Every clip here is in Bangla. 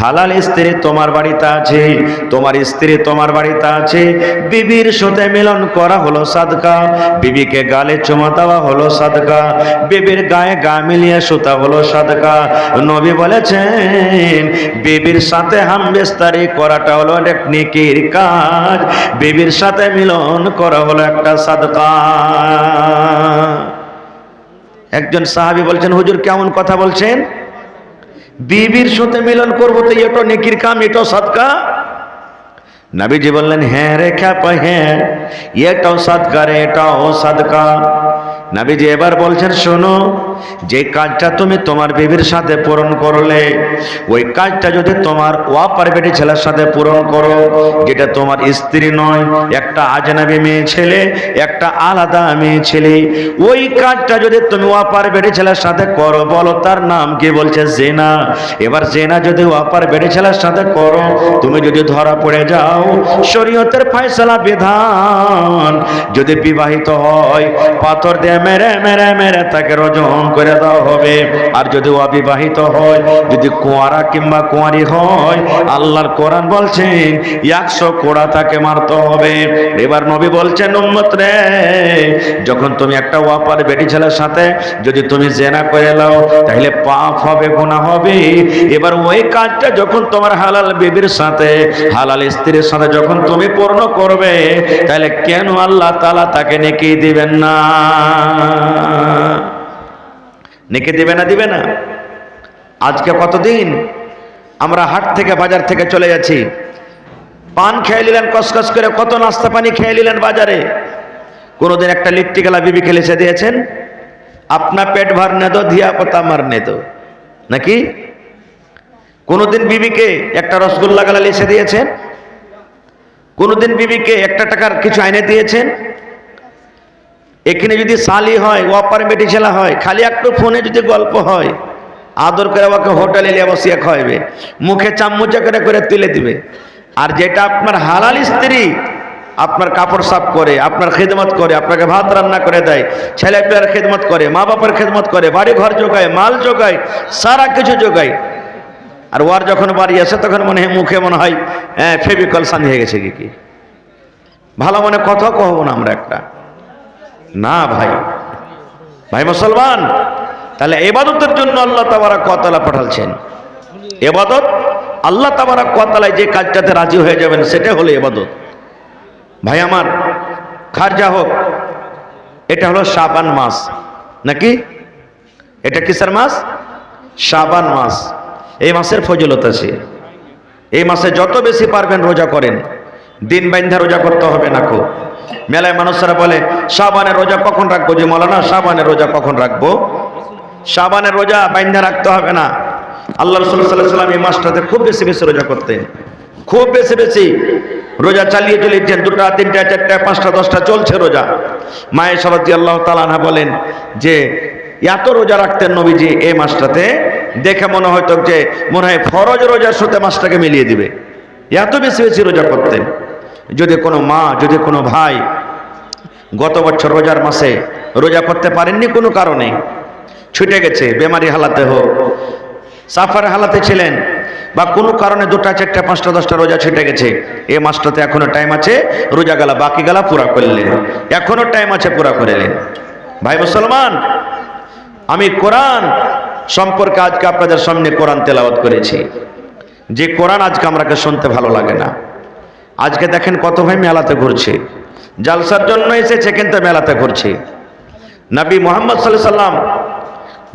হালাল স্ত্রী তোমার বাড়িতে আছে, তোমার স্ত্রী তোমার বাড়িতে আছে, বিবির সাথে মিলন করা হলো সাদকা, বিবিকে গালে চুমা দেওয়া হলো সাদকা, বিবির গায়ে গা মিলিয়ে সুতা হলো সাদকা। নবী বলেছেন বিবির সাথে হামবেস্তারি করাটা হলো এক নেকির কাজ, বিবির সাথে মিলন করা হলো একটা সাদকা। একজন সাহাবী বলছেন, হুজুর কেমন কথা বলছেন, বিবির সাথে মিলন করবো তো এটা নেকির কাম, এটাও সাদকা? নবীজি বললেন, হ্যাঁ রে খ্যাপা, হ্যাঁ এটাও সাদকা রে, এটাও সাদকা। নবীজি এবার বলছেন, শোনো, যে কাজটা তুমি তোমার বিবির সাথে পূরণ করলে, ওই কাজটা যদি তোমার ওয়াপার বেটি ছেলের সাথে পূরণ করো, যেটা তোমার স্ত্রী নয়, একটা আজনাবী মেয়ে ছেলে, একটা আলাদা মেয়ে ছেলে, ওই কাজটা যদি তুমি ওয়াপার বেটি ছেলের সাথে করো, বলো তার নাম কি? বলছে জেনা। এবার জেনা যদি ওয়াপার বেটি ছেলের সাথে করো, তুমি যদি ধরা পড়ে যাও, শরীয়তের ফয়সালা বিধান, যদি বিবাহিত হয় পাথর দিয়ে মেরে মেরে মেরে তাকে রজম করে দেওয়া হবে। আর যদি অবিবাহিত হয়, যদি কুঁয়ারা কিংবা কুঁয়ারি হয়, আল্লাহর কোরআন বলছেন 100 কোড়া তাকে মারতে হবে। এবার নবী বলছেন, উম্মত রে, যখন তুমি একটা ওয়াপার বেটি ছেলের সাথে যদি তুমি জেনা করে নাও, তাহলে পাপ হবে, গুনাহ হবে। এবার ওই কাজটা যখন তোমার হালাল বিবির সাথে, হালাল স্ত্রীর সাথে যখন তুমি পূর্ণ করবে, তাহলে কেন আল্লাহ তাআলা তাকে নেকি দিবেন না? নেকি দিবে না? দিবে না? আজকে কতদিন আমরা হাট থেকে বাজার থেকে চলে যাচ্ছি, পান খেয়ে নিলেন কসকস করে, কত নাস্তা পানি খেয়ে নিলেন বাজারে, কোনোদিন একটা লিট্টি গেলা বিবি খেলেছে দিয়েছেন? আপনার পেট ভরনে দো, ধিয়া পাতা মারনে দো, নাকি? কোনোদিন বিবিকে একটা রসগোল্লা গেলা লিখে দিয়েছেন? কোনোদিন বিবিকে 1 টাকার কিছু আইনে দিয়েছেন? এখানে যদি সালি হয়, ওয়াপার বেটি ছেলা হয়, খালি একটু ফোনে যদি গল্প হয়, আদর করে ওকে হোটেলে নিয়ে বসিয়ে খাওয়াবে, মুখে চামচে করে করে তুলে দিবে। আর যেটা আপনার হালাল স্ত্রী, আপনার কাপড় সাফ করে, আপনার খেদমত করে, আপনাকে ভাত রান্না করে দেয়, ছেলে পেয়ার খেদমত করে, মা বাবার খেদমত করে, বাড়ি ঘর জোগায়, মাল জোগায়, সারা কিছু জোগায়, আর ওর যখন বাড়ি আসে তখন মনে হয় মুখে মনে হয় ফেভিকল সানি হয়ে গেছে কি ভালো মনে কথা কহবো না আমরা একটা, না ভাই, ভাই মুসলমান। তাহলে ইবাদতের জন্য আল্লাহ তাবারক ওয়া তাআলা পাঠালছেন। ইবাদত আল্লাহ তাবারক ওয়া তাআলা যে কাজটাতে রাজি হয়ে যাবেন, সেটা হলো ইবাদত। ভাই আমার, খারজা হোক, এটা হলো শাবান মাস, নাকি? এটা কিসের মাস? শাবান মাস। এই মাসের ফজিলত আছে। এই মাসে যত বেশি পারবেন রোজা করেন, দিন বাইন্ধা রোজা করতে হবে না। খুব মেলায় মানুষরা বলে শাবানের রোজা কখন রাখবো? যে মৌলানা, শাবানের রোজা কখন রাখবো? শাবানের রোজা বাইন্ধা রাখতে হবে না। আল্লাহ রাসূল সাল্লাল্লাহু আলাইহি ওয়াসাল্লাম এই মাসটাতে খুব বেশি বেশি রোজা করতেন, খুব বেশি বেশি রোজা চালিয়ে চলেছেন। 2টা 3টা 4টা 5টা 10টা চলছে রোজা। মায়েশা রাদিয়াল্লাহু তাআলা আনহা বলেন যে এত রোজা রাখতেন নবীজি এই মাসটাতে, দেখে মনে হয়তো যে মনে হয় ফরজ রোজার সাথে মাসটাকে মিলিয়ে দিবে, এত বেশি বেশি রোজা করতেন। যদি কোনো মা, যদি কোনো ভাই গত বছর রোজার মাসে রোজা করতে পারেননি, কোনো কারণে ছুটে গেছে, বেমারি হালাতে হোক, সাফারের হালাতে ছিলেন, বা কোনো কারণে 2টা 4টা 5টা 10টা রোজা ছুটে গেছে, এই মাসটাতে এখনো টাইম আছে, রোজা গেলা বাকি গেলা পুরা করলেন, এখনো টাইম আছে, পুরা করলেন। ভাই মুসলমান, আমি কোরআন সম্পর্কে আজকে আপনাদের সামনে কোরআন তেলাওয়াত করেছি, যে কোরআন আজকে আমাকে শুনতে ভালো লাগে না। আজকে দেখেন কত ভাই মেলাতে ঘুরছে, জালসার জন্য এসেছে কিন্তু মেলাতে ঘুরছে। নবী মুহাম্মদ সাল্লাল্লাহু আলাইহি সাল্লাম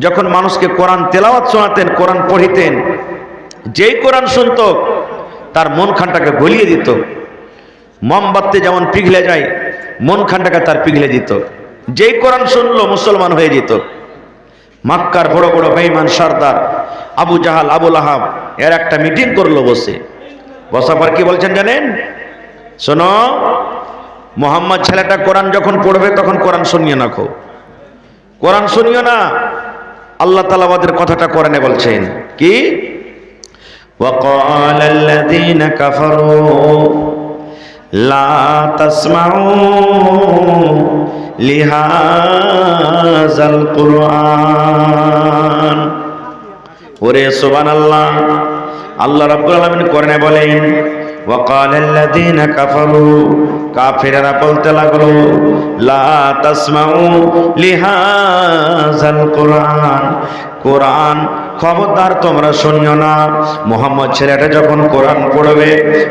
যখন মানুষকে কোরআন তেলাওয়াত শোনাতেন, কোরআন পড়িতেন, যেই কোরআন শুনতো তার মন খানটাকে গলিয়ে দিত। মোমবাতি যেমন পিঘলে যায়, মন খানটাকে তার পিঘলে দিত। যেই কোরআন শুনলো মুসলমান হয়ে যেত। মক্কার বড় বড় বেঈমান সর্দার আবু জাহাল, আবু লাহাব এর একটা মিটিং করলো, বসার পর কি বলছেন জানেন? শোনো, মোহাম্মদ ছেলেটা কোরআন যখন পড়বে তখন কোরআন শুনিও না, কোরআন শুনিও না। আল্লাহ তাআলা আমাদের কথাটা কোরআনে বলছেন কি? وقال الذين كفروا لا تسمعوا لهذا القرآن। ওরে সুবহানাল্লাহ, আল্লাহ রাব্বুল আলামিন কোরআনে বলেন ওয়াকালাল্লাযীনা কাফারু কাফিররা বলতে লাগলো লা তাসমাউ লিহাযাল কুরআন কোরআন খবরদার তোমরা শুনিও না। মুহাম্মদ ছেলেটা যখন কোরআন পড়বে,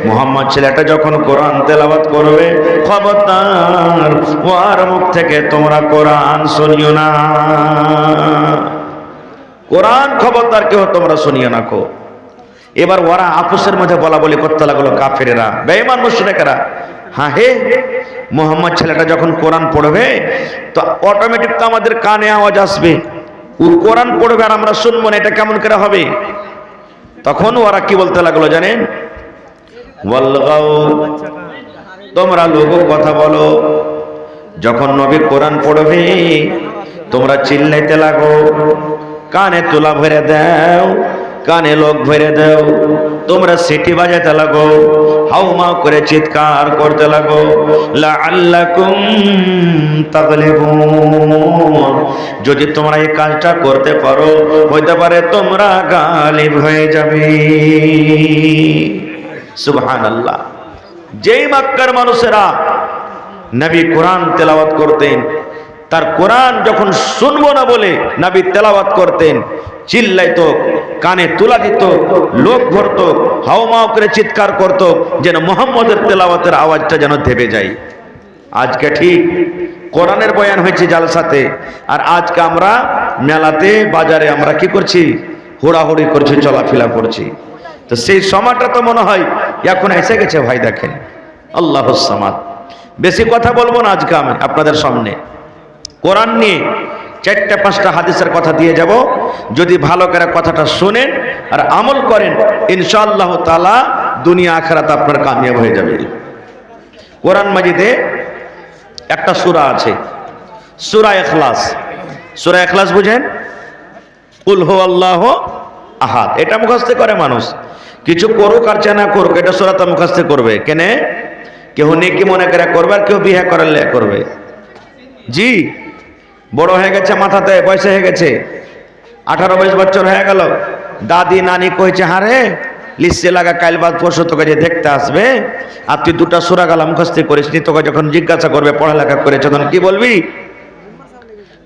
মুহাম্মদ ছেলেটা যখন কোরআন তেলাওয়াত করবে, খবরদার ওর মুখ থেকে তোমরা কোরআন শুনিও না। কোরআন খবরদার কেউ তোমরা শুনিও না কো। এবার ওরা আপসের মধ্যে বলা বলি করতে লাগলো কাফেরেরা, বেঈমান মুশরিকেরা, হ্যাঁ হে মুহাম্মদ ছেলেটা যখন কোরআন পড়বে তো অটোমেটিক তো আমাদের কানে আওয়াজ আসবে, ও কোরআন পড়বে আর আমরা শুনবো না, এটা কেমন করে হবে? তখন ওরা কি বলতে লাগলো জানেন? ওয়ালগাও, তোমরা লোগো কথা বলো, যখন নবী কোরআন পড়বে তোমরা চিল্লাইতে লাগো, কানে তুলা ভরে দাও, কানে লোক ভরে দাও, তোমরা সিটি বাজাতে লাগো, হাউমাউ করে চিৎকার করতে লাগো, লাআল্লাকুম তাগলিবুন, যদি তোমরা এই কাজটা করতে পারো হইতে পারে তোমরা গালিব হয়ে যাবে। সুবহানাল্লাহ। যেই মক্কার মানুষেরা নবী কোরআন তেলাওয়াত করতেন, তার কোরআন যখন শুনবো না বলে নবী তেলাওয়াত করতেন, চিল্লাইতো, কানে তুলা দিত, লোক ভরত, হাওমাও করে চিৎকার করত, যেন মুহাম্মদের তেলাওয়াতের আওয়াজটা যেন থেমে যায়। আজকে ঠিক কোরআনের বয়ান হয়েছে জালসাতে, আর আজকে আমরা মেলাতে বাজারে আমরা কি করছি? হুড়াহুড়ি করছি, চলাফেরা করছি। তো সেই সময়টা তো মনে হয় এখন এসে গেছে ভাই। দেখেন আল্লাহুস সামাদ। বেশি কথা বলবো না আজকে আমি আপনাদের সামনে। কোরআন নিয়ে 4-5টা হাদিসের কথা দিয়ে যাব, যদি ভালো করে কথাটা শুনেন আর আমল করেন ইনশাআল্লাহ তাআলা দুনিয়া আখিরাত আপনার কামিয়াব হয়ে যাবে। কোরআন মাজিদে একটা সূরা আছে, সূরা ইখলাস। সূরা ইখলাস বুঝেন? কুল হুয়াল্লাহু আহাদ, এটা মুখস্থ করে মানুষ, কিছু করুক আর না করুক এটা সূরাটা মুখস্থ করবে। কেনে? কেউ নেকি মনে করে করবে, আর কেউ বিয়ে করলে করবে। জি, বড় হয়ে গেছে, মাথাতে বয়স হয়ে গেছে, 18-22 বছর হয়ে গেল, দাদি নানি কইছে হারে লিস্টে লাগা কাল বাদ পরশু তোকে যে দেখতে আসবে, আর তুই 2টা সূরা গালা মুখস্থ করিস নি, তোকে যখন জিজ্ঞাসা করবে পড়ালেখা করেছ তখন কি বলবি?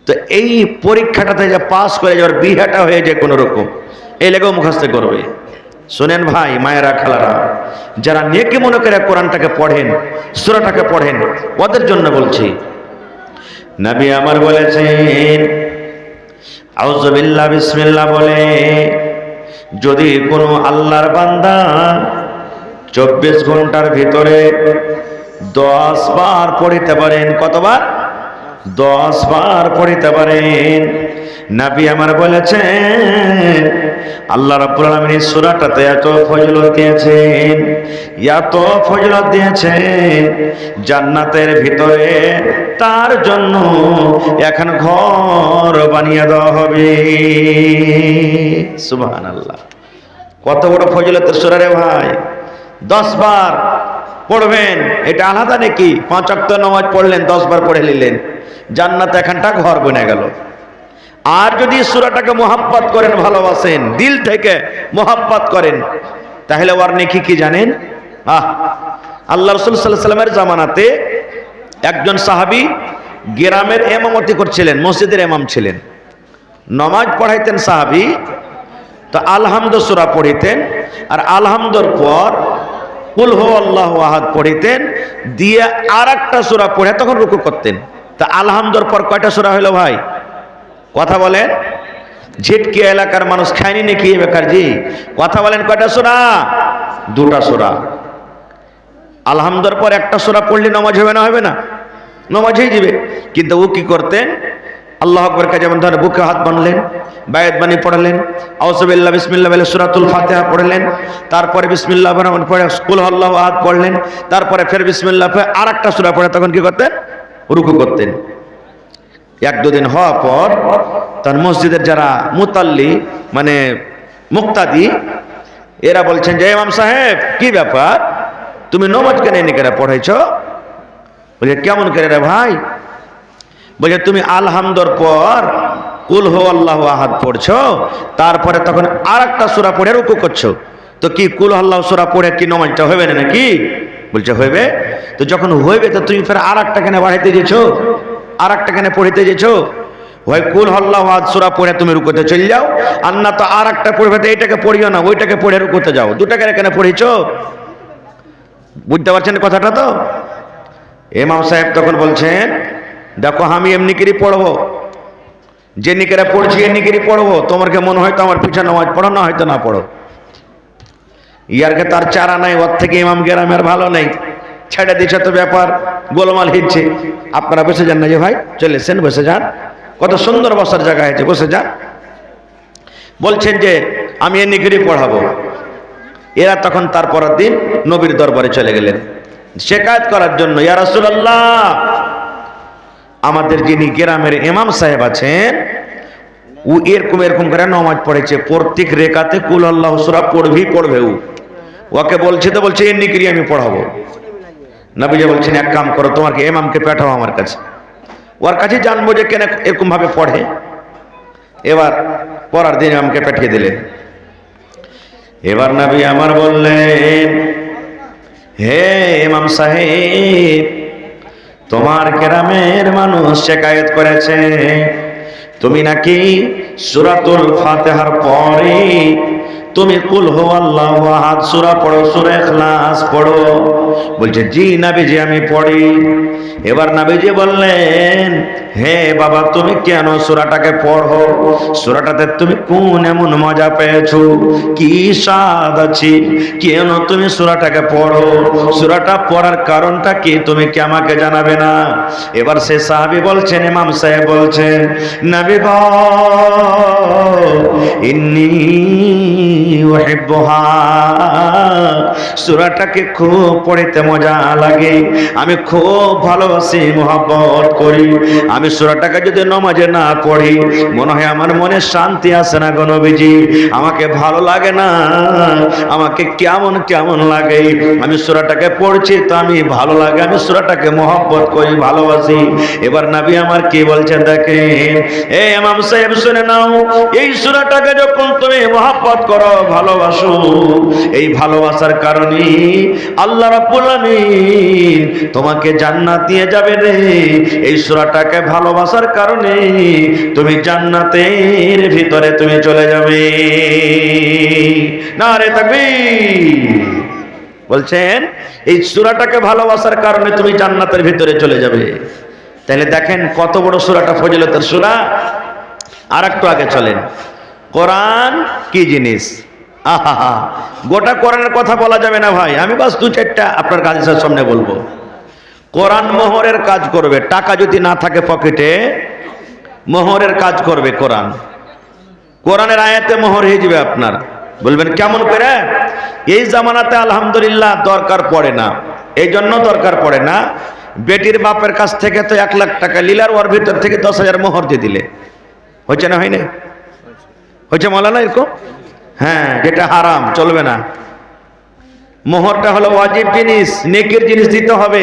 তো এই পরীক্ষাটাতে যে পাস করে যাওয়ার বিহাটা হয়ে যায় কোনো রকম, এই লেগেও মুখস্থ করবে। শোনেন ভাই, মায়েরা, খালারা, যারা নেকি মনে করে কোরআনটাকে পড়েন, সূরাটাকে পড়েন, ওদের জন্য বলছি। নবী আমার বলেছেন আউযু বিল্লাহ বিসমিল্লাহ বলে যদি কোনো আল্লাহর বান্দা 24 ঘন্টার ভিতরে 10 বার পড়িতে পারেন, কতবার? 10 বার পড়িতে পারেন, নবী আমার বলেছেন আল্লাহ রাব্বুল আলামিন এই সূরাটাতে এত ফজিলত দিয়েছেন, এত ফজিলত দিয়েছেন, জান্নাতের ভিতরে তার জন্য এখন ঘর বানিয়ে দেওয়া হবে। সুবহানাল্লাহ। কত বড় ফজিলতের সূরা রে ভাই। 10 বার পড়বেন, এটা আলাদা নাকি? 5 ওয়াক্ত নামাজ পড়লেন, 10 বার পড়ে নিলেন, জান্নাতে এখানটা ঘর বনে গেল। আর যদি সূরাটাকে মোহাব্বত করেন, ভালোবাসেন, দিল থেকে মোহাব্বত করেন, তাহলে ওর নেকি কি জানেন? আল্লাহ রাসূল সাল্লাল্লাহু আলাইহি ওয়াসাল্লামের জামানাতে একজন সাহাবী গ্রামের ইমামতি করছিলেন, মসজিদের ইমাম ছিলেন, নামাজ পড়াইতেন সাহাবী। তো আলহামদু সূরা পড়িতেন, আর আলহামদুর পর কুল হুয়াল্লাহু আহাদ পড়িতেন, দিয়ে আরেকটা সূরা পড়ে তখন রুকু করতেন। তা আলহামদুর পর কয়টা সূরা হলো ভাই? কথা বলেন। ঝিটকি এলাকার মানুষ খায়নি নাকি বেকারজি? কথা বলেন, কয়টা সূরা? 2টা সূরা। আলহামদুর পর একটা সূরা পড়লে নামাজ হবে না? হবে না? নামাজ হয়ে যাবে। কিন্তু ও কি করতেন? আল্লাহু আকবার কে যেমন ধরে বুকে হাত বাঁধলেন, বায়াত বাণী পড়লেন, আউযু বিল্লাহি বিসমিল্লাহ বলে সূরাতুল ফাতিহা পড়লেন, তারপরে বিসমিল্লাহ পড়ে কুল হুয়াল্লাহু আহাদ পড়লেন, তারপরে ফের বিসমিল্লাহ পড়ে আরেকটা সূরা পড়ে তখন কি করতেন? রুকু করতেন। 1-2 দিন হওয়ার পর তার মসজিদের যারা মুতাল্লি মানে মুক্তাদি, এরা বলছেন যে ইমাম সাহেব কি ব্যাপার, তুমি নামাজ কেন এনে করে পড়াইছ? বলে কেমন করে রে ভাই? বলে তুমি আলহামদুর পর কুল হুয়াল্লাহু আহাদ পড়ছো, তারপরে তখন আরেকটা সূরা পড়ে রুকু করছো, তো কি কুল আল্লাহ সূরা পড়ে কি নামাজটা হবে না নাকি? বলছে হইবে। তো যখন হইবে তো তুমি ফের আর একটা কেন বাড়াইতে যেছো, আর একটা কেন পড়িতে যেছো? হয় কুল আল্লাহ আহাদ সূরা পড়ে তুমি রুকুতে চলে যাও, আর না তো আর একটা পড়বে, তো এইটাকে পড়িও না, ওইটাকে পড়ে রুকুতে যাও। দুটাকে কেন পড়িছো? বুঝতে পারছেন কথাটা? তো ইমাম সাহেব তখন বলছেন, দেখো আমি এমনি করে পড়বো, যে নিকেরা পড়ছি এমনি করে পড়বো, তোমার কে মনে হয়তো আমার পিছনে নামাজ পড়ো, না হয়তো না পড়ো। ইয়ারকে তার চারা নাই, ওর থেকে ইমাম গ্রামের ভালো নেই, ছেড়ে দিচ্ছে তো ব্যাপার, গোলমাল হিচ্ছে। আপনারা বসে যান না যে ভাই, চলেছেন বসে যান, কত সুন্দর বসার জায়গা হয়েছে, বসে যান। বলছেন যে আমি এমনি করে পড়াবো। এরা তখন তার পরের দিন নবীর দরবারে চলে গেলেন শিকায়ত করার জন্য, ইয়া রাসূলুল্লাহ, আমাদের যিনি গ্রামের ইমাম সাহেব আছেন ও এরকম এরকম করে নামাজ পড়েছে, প্রত্যেক রেকাতে কুল আল্লাহ সূরা পড়বে ওকে বলছে, তো বলছে এমনি করে আমি পড়াবো। নবীজি বলছেন এক কাম করো, তোমাকে ইমামকে পাঠাও আমার কাছে, ওর কাছে জানবো যে কেন এরকম ভাবে পড়ে। এবার পরের দিন ইমামকে পাঠিয়ে দিলেন। এবার নবী আমার বললেন, হে ইমাম সাহেব, তোমার গ্রামের মানুষ শিকায়ত করেছে তুমি নাকি সূরাতুল ফাতিহার পরে তুমি কুল হুয়াল্লাহু আহাদ সূরা পড়ো, সূরা ইখলাস পড়ো। বলছে জি নবীজি আমি পড়ি। এবার নবীজি বললেন, হে বাবা, তুমি কেন সূরাটাকে পড়ো? সূরাটাতে তুমি কোন এমন মজা পেয়েছো, কি স্বাদ আছে, কেন তুমি সূরাটাকে পড়ো? সূরাটা পড়ার কারণটা কি তুমি কি আমাকে জানাবে না? এবার সে সাহাবী বলছেন, ইমাম সাহেব বলছেন, নবী গো, ইন্নী উহিব্বুহা, সূরাটাকে খুব পড়তে মজা লাগে, আমি খুব ভালোবাসি, মহব্বত করি। আমি সূরাটাকে যদি নামাজে না পড়ি মনে হয় আমার মনে শান্তি আসে না গো নবীজি, আমাকে ভালো লাগে না, আমাকে কেমন কেমন লাগে। আমি সূরাটাকে পড়ছি তো আমি ভালো লাগে, আমি সূরাটাকে মহব্বত করি, ভালোবাসি। এবার নবী আমার কি বলছেন দেখেন, এই ইমাম সাহেব শুনে নাও, এই সূরাটাকে যখন তুমি মহব্বত করো, ভালোবাসো, এই ভালোবাসার কারণে আল্লাহ রাব্বুল আলামিন তোমাকে জান্নাত দিয়ে যাবে রে। এই সূরাটাকে ভালোবাসার কারণে তুমি জান্নাতের ভিতরে তুমি চলে যাবে। নারে তাকবীর। বলছেন এই সূরাটাকে ভালোবাসার কারণে তুমি জান্নাতের ভিতরে চলে যাবে। তাহলে দেখেন কত বড় সূরাটা ফজিলতের সূরা। আর একটু আগে চলেন, কোরআন কি জিনিস, আহা, গোটা কোরআনের কথা বলা যাবে না ভাই, আমি বাস দু চারটা আপনার কাজের সামনে বলবো। কোরআন মোহরের কাজ করবে, টাকা যদি না থাকে পকেটে, মোহরের কাজ করবে কোরআন। কোরআনের আয়াতে মোহর হয়ে যাবে আপনার। বলবেন কেমন করে? এই জামানাতে আলহামদুলিল্লাহ দরকার পড়ে না, এই জন্য দরকার পড়ে না, বেটির বাপের কাছ থেকে তো 1 লাখ টাকা লিলার, ওর ভিতর থেকে 10,000 মোহর দিয়ে দিলে হয়েছে না, হয়নি? হয়েছে মৌলানা এরকম? হ্যাঁ, যেটা হারাম চলবে না। মোহরটা হলো ওয়াজিব জিনিস, নেকির জিনিস দিতে হবে,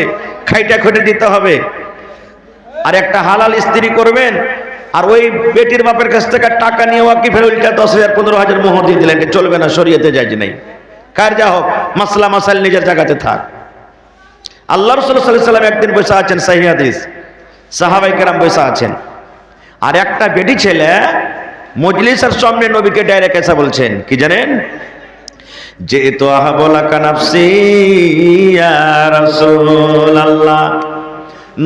খাইটা খেটে দিতে হবে। আর একটা হালাল স্ত্রী করবেন, আর ওই বেটির বাপের কাছ থেকে টাকা নিয়ে ওয়াকিফের উল্টা 10,000 15,000 মোহর দিয়ে দিলেন, চলবে না, শরীয়তে জায়েজ নাই। কার যা হোক, মাসলা মাসাইল নিজের জায়গাতে থাক। আল্লাহ রাসূল সাল্লাল্লাহু আলাইহি ওয়াসাল্লাম একদিন বসে আছেন, সহিহ হাদিস, সাহাবায়ে কেরাম বসে আছেন, আর একটা বেটি ছেলে মজলিসের সামনে নবীকে ডাইরেক্ট এসে বলছেন কি জানেন, যে তো আহাবলাকা নাফসি ইয়া রাসূলুল্লাহ,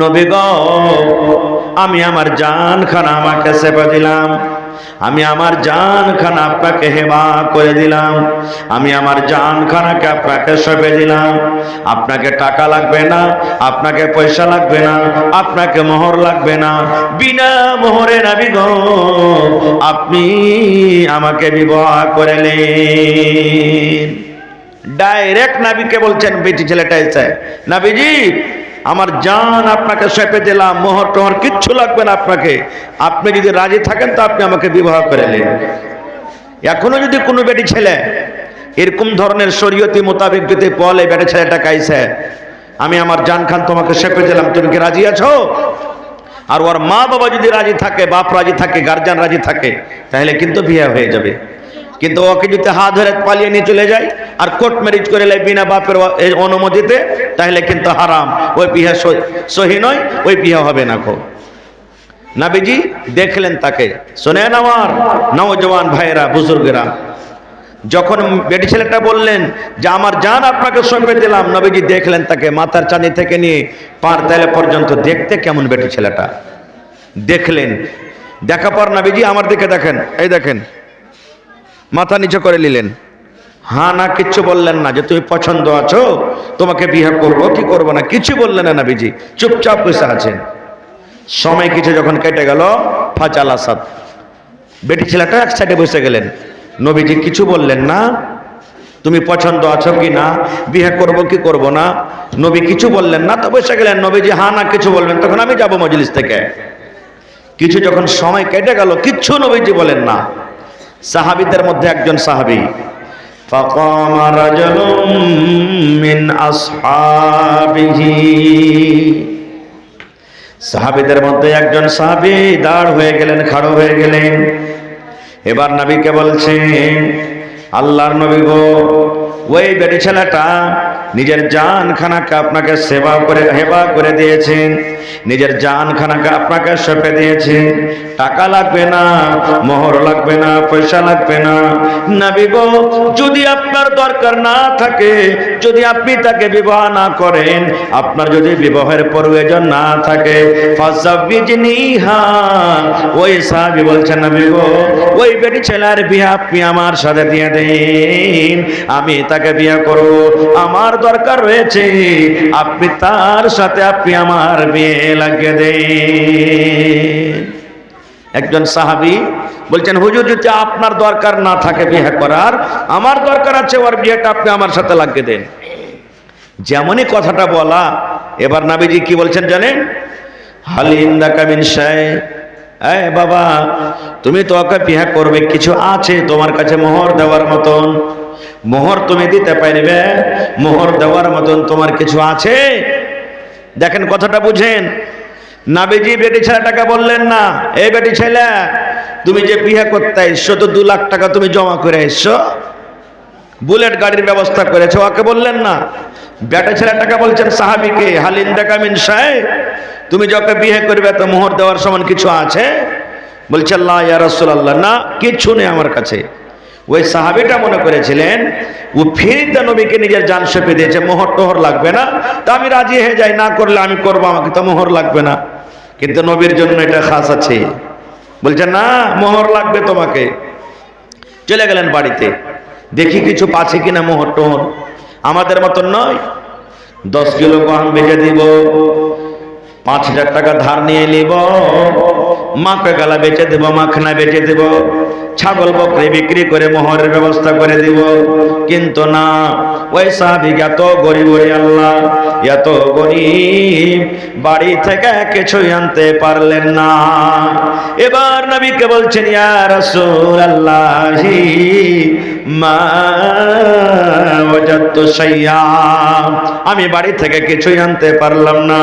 নবী গো, আমি আমার জান খানা আমাকে সেবা দিলাম, আমি আমার জান খানা আপনাকে হেবা করে দিলাম, আমি আমার জান খানাকে আপনাকে সঁপে দিলাম। আপনাকে টাকা লাগবে না, আপনাকে পয়সা লাগবে না, আপনাকে মোহর লাগবে না, বিনা মোহরে নবী গো আপনি আমাকে বিবাহ করলেন। ডাইরেক্ট নবীকে বলছেন, বেটি ছেলেটা এসে, নবীজি আমার জান আপনাকে সঁপে দিলাম, মোহর টোহর কিচ্ছু লাগবে না আপনাকে, আপনি যদি রাজি থাকেন তো আপনি আমাকে বিবাহ করলেন। এখনো যদি কোনো বেটি ছেলে এরকম ধরনের শরীয়তি মোতাবেক যদি বলে, বেটি ছেলেটা কাইছে, আমি আমার জান খান তোমাকে সঁপে দিলাম, তুমি কি রাজি আছো? আর ওর মা বাবা যদি রাজি থাকে, বাপ রাজি থাকে, গার্জিয়ান রাজি থাকে, তাহলে কিন্তু বিয়ে হয়ে যাবে। কিন্তু ওকে যদি হাত ধরে পালিয়ে নিয়ে চলে যায় আর কোর্ট ম্যারেজ করে লাই বিনা বাপের অনুমতিতে, তাহলে কিন্তু হারাম, ওই বিয়ে সহি নয়, ওই বিয়ে হবে না। খো নবীজি দেখলেন তাকে। শোনেন আমার নওজওয়ান ভাইয়েরা, বুজুর্গেরা, যখন বেটি ছেলেটা বললেন যে আমার জান আপনাকে সঁপে দিলাম, নবীজি দেখলেন তাকে মাথার চাঁদি থেকে নিয়ে পার তেলে পর্যন্ত দেখতে কেমন বেটি ছেলেটা দেখলেন। দেখা পর নবীজি আমার দিকে দেখেন, এই দেখেন, মাথা নিচু করে নিলেন, হ্যাঁ না কিচ্ছু বললেন না যে তুমি পছন্দ আছো, তোমাকে বিয়ে করবো কি করবো না, কিছু বললেন না নবীজি, চুপচাপ বসে আছেন। সময় কিছু যখন কেটে গেল, ফাজাল আসাদ বেটি ছেলেটা এক সাইডে বসে গেলেন। নবীজি কিছু বললেন না, তুমি পছন্দ আছো কি না, বিয়ে করবো কি করবো না, নবী কিছু বললেন না, তো বসে গেলেন। নবীজি হ্যাঁ না কিছু বলবেন, তখন আমি যাব মজলিস থেকে। কিছু যখন সময় কেটে গেল, কিচ্ছু নবীজি বলেন না। সাহাবীদের মধ্যে একজন সাহাবী, ফাকামা রাজুলুম মিন আসহাবিহি, সাহাবীদের মধ্যে একজন সাহাবী দাঁড় হয়ে গেলেন, খাড়া হয়ে গেলেন। এবার নবীকে বলছেন, আল্লাহর নবী গো, ওই বেটি ছেলেটা নিজের জানখানাকে আপনাকে হেবা করে দিয়েছেন, নিজের জানখানাকে আপনাকে সঁপে দিয়েছেন। টাকা লাগবে না, মোহর লাগবে না, পয়সা লাগবে না। নবী গো, যদি আপনার দরকার না থাকে, যদি আপনি তাকে বিবাহ না করেন, আপনার যদি বিবাহের প্রয়োজন না থাকে, ফাযাবিজনিহা, ওই সাহাবী বলছেন নবী গো, ওই বেটি ছেলের বিয়ে আপনি আমার সাথে দিয়ে দেন, আমি তাকে বিয়ে করব, আমার দরকার রয়েছে, আপনি তার সাথে আপনি আমার বিয়ে লাগিয়ে দেন। একজন সাহাবী বলছেন, হুজুর যদি আপনার দরকার না থাকে বিয়ে করার, আমার দরকার আছে, ওর বিয়েটা আপনি আমার সাথে লাগিয়ে দেন। যেমনই কথাটা বলা, এবার নবীজি কি বলছেন জানেন, হাল ইনদাকা মিন শাই, এই বাবা, তুমি তো ওকে বিয়ে করবে, কিছু আছে তোমার কাছে মোহর দেওয়ার মতন? মোহর তুমি দিতে পারবে? মোহর দেওয়ার মতন তোমার কিছু আছে? দেখেন কথাটা বুঝেন। নবীজি বেটি ছেলেটাকে বললেন না, এই বেটি ছেলে, তুমি যে বিয়ে করতে এসছো, তো 2 লাখ টাকা তুমি জমা করে এসছো, বুলেট গাড়ির ব্যবস্থা করেছো, ওকে বললেন না। বেটা ছেলেটাকে বলছেন সাহাবীকে, হাল ইনদাকা মিন শাই, তুমি যখন বিয়ে করবে তো মোহর দেওয়ার সমান কিছু আছে? বলছে লা ইয়া রাসূলুল্লাহ, না কিছু নেই আমার কাছে। ওই সাহাবীটা মনে করেছিলেন ও ফিরিতে নবীকে নিজের জান সঁপে দিয়েছে, মোহর টোহর লাগবে না, তা আমি রাজি হয়ে যাই, না করলে আমি করবো, আমাকে তো মোহর লাগবে না। কিন্তু নবীর জন্য এটা খাস আছে। বলছে না, মোহর লাগবে তোমাকে। চলে গেলেন বাড়িতে, দেখি কিছু পাচ্ছে কিনা মোহর টোহর। আমাদের মতন নয়, 10 কিলো গম বেচে দিব, 5000 টাকা ধার নিয়ে নিব, মাকে গালা বেচে দেব, মাখনা বেচে দেব, ছাগল বকরি বিক্রি করে মোহরের ব্যবস্থা করে দিব। কিন্তু না, ওই সাহাবী এত গরিব, আল্লাহ এত গরিব, বাড়ি থেকে কিছুই আনতে পারলেন না। এবার নবীকে বলছেন, ইয়া রাসূলুল্লাহ, মা ওয়াজাদতু শাইয়া, আমি বাড়ি থেকে কিছুই আনতে পারলাম না,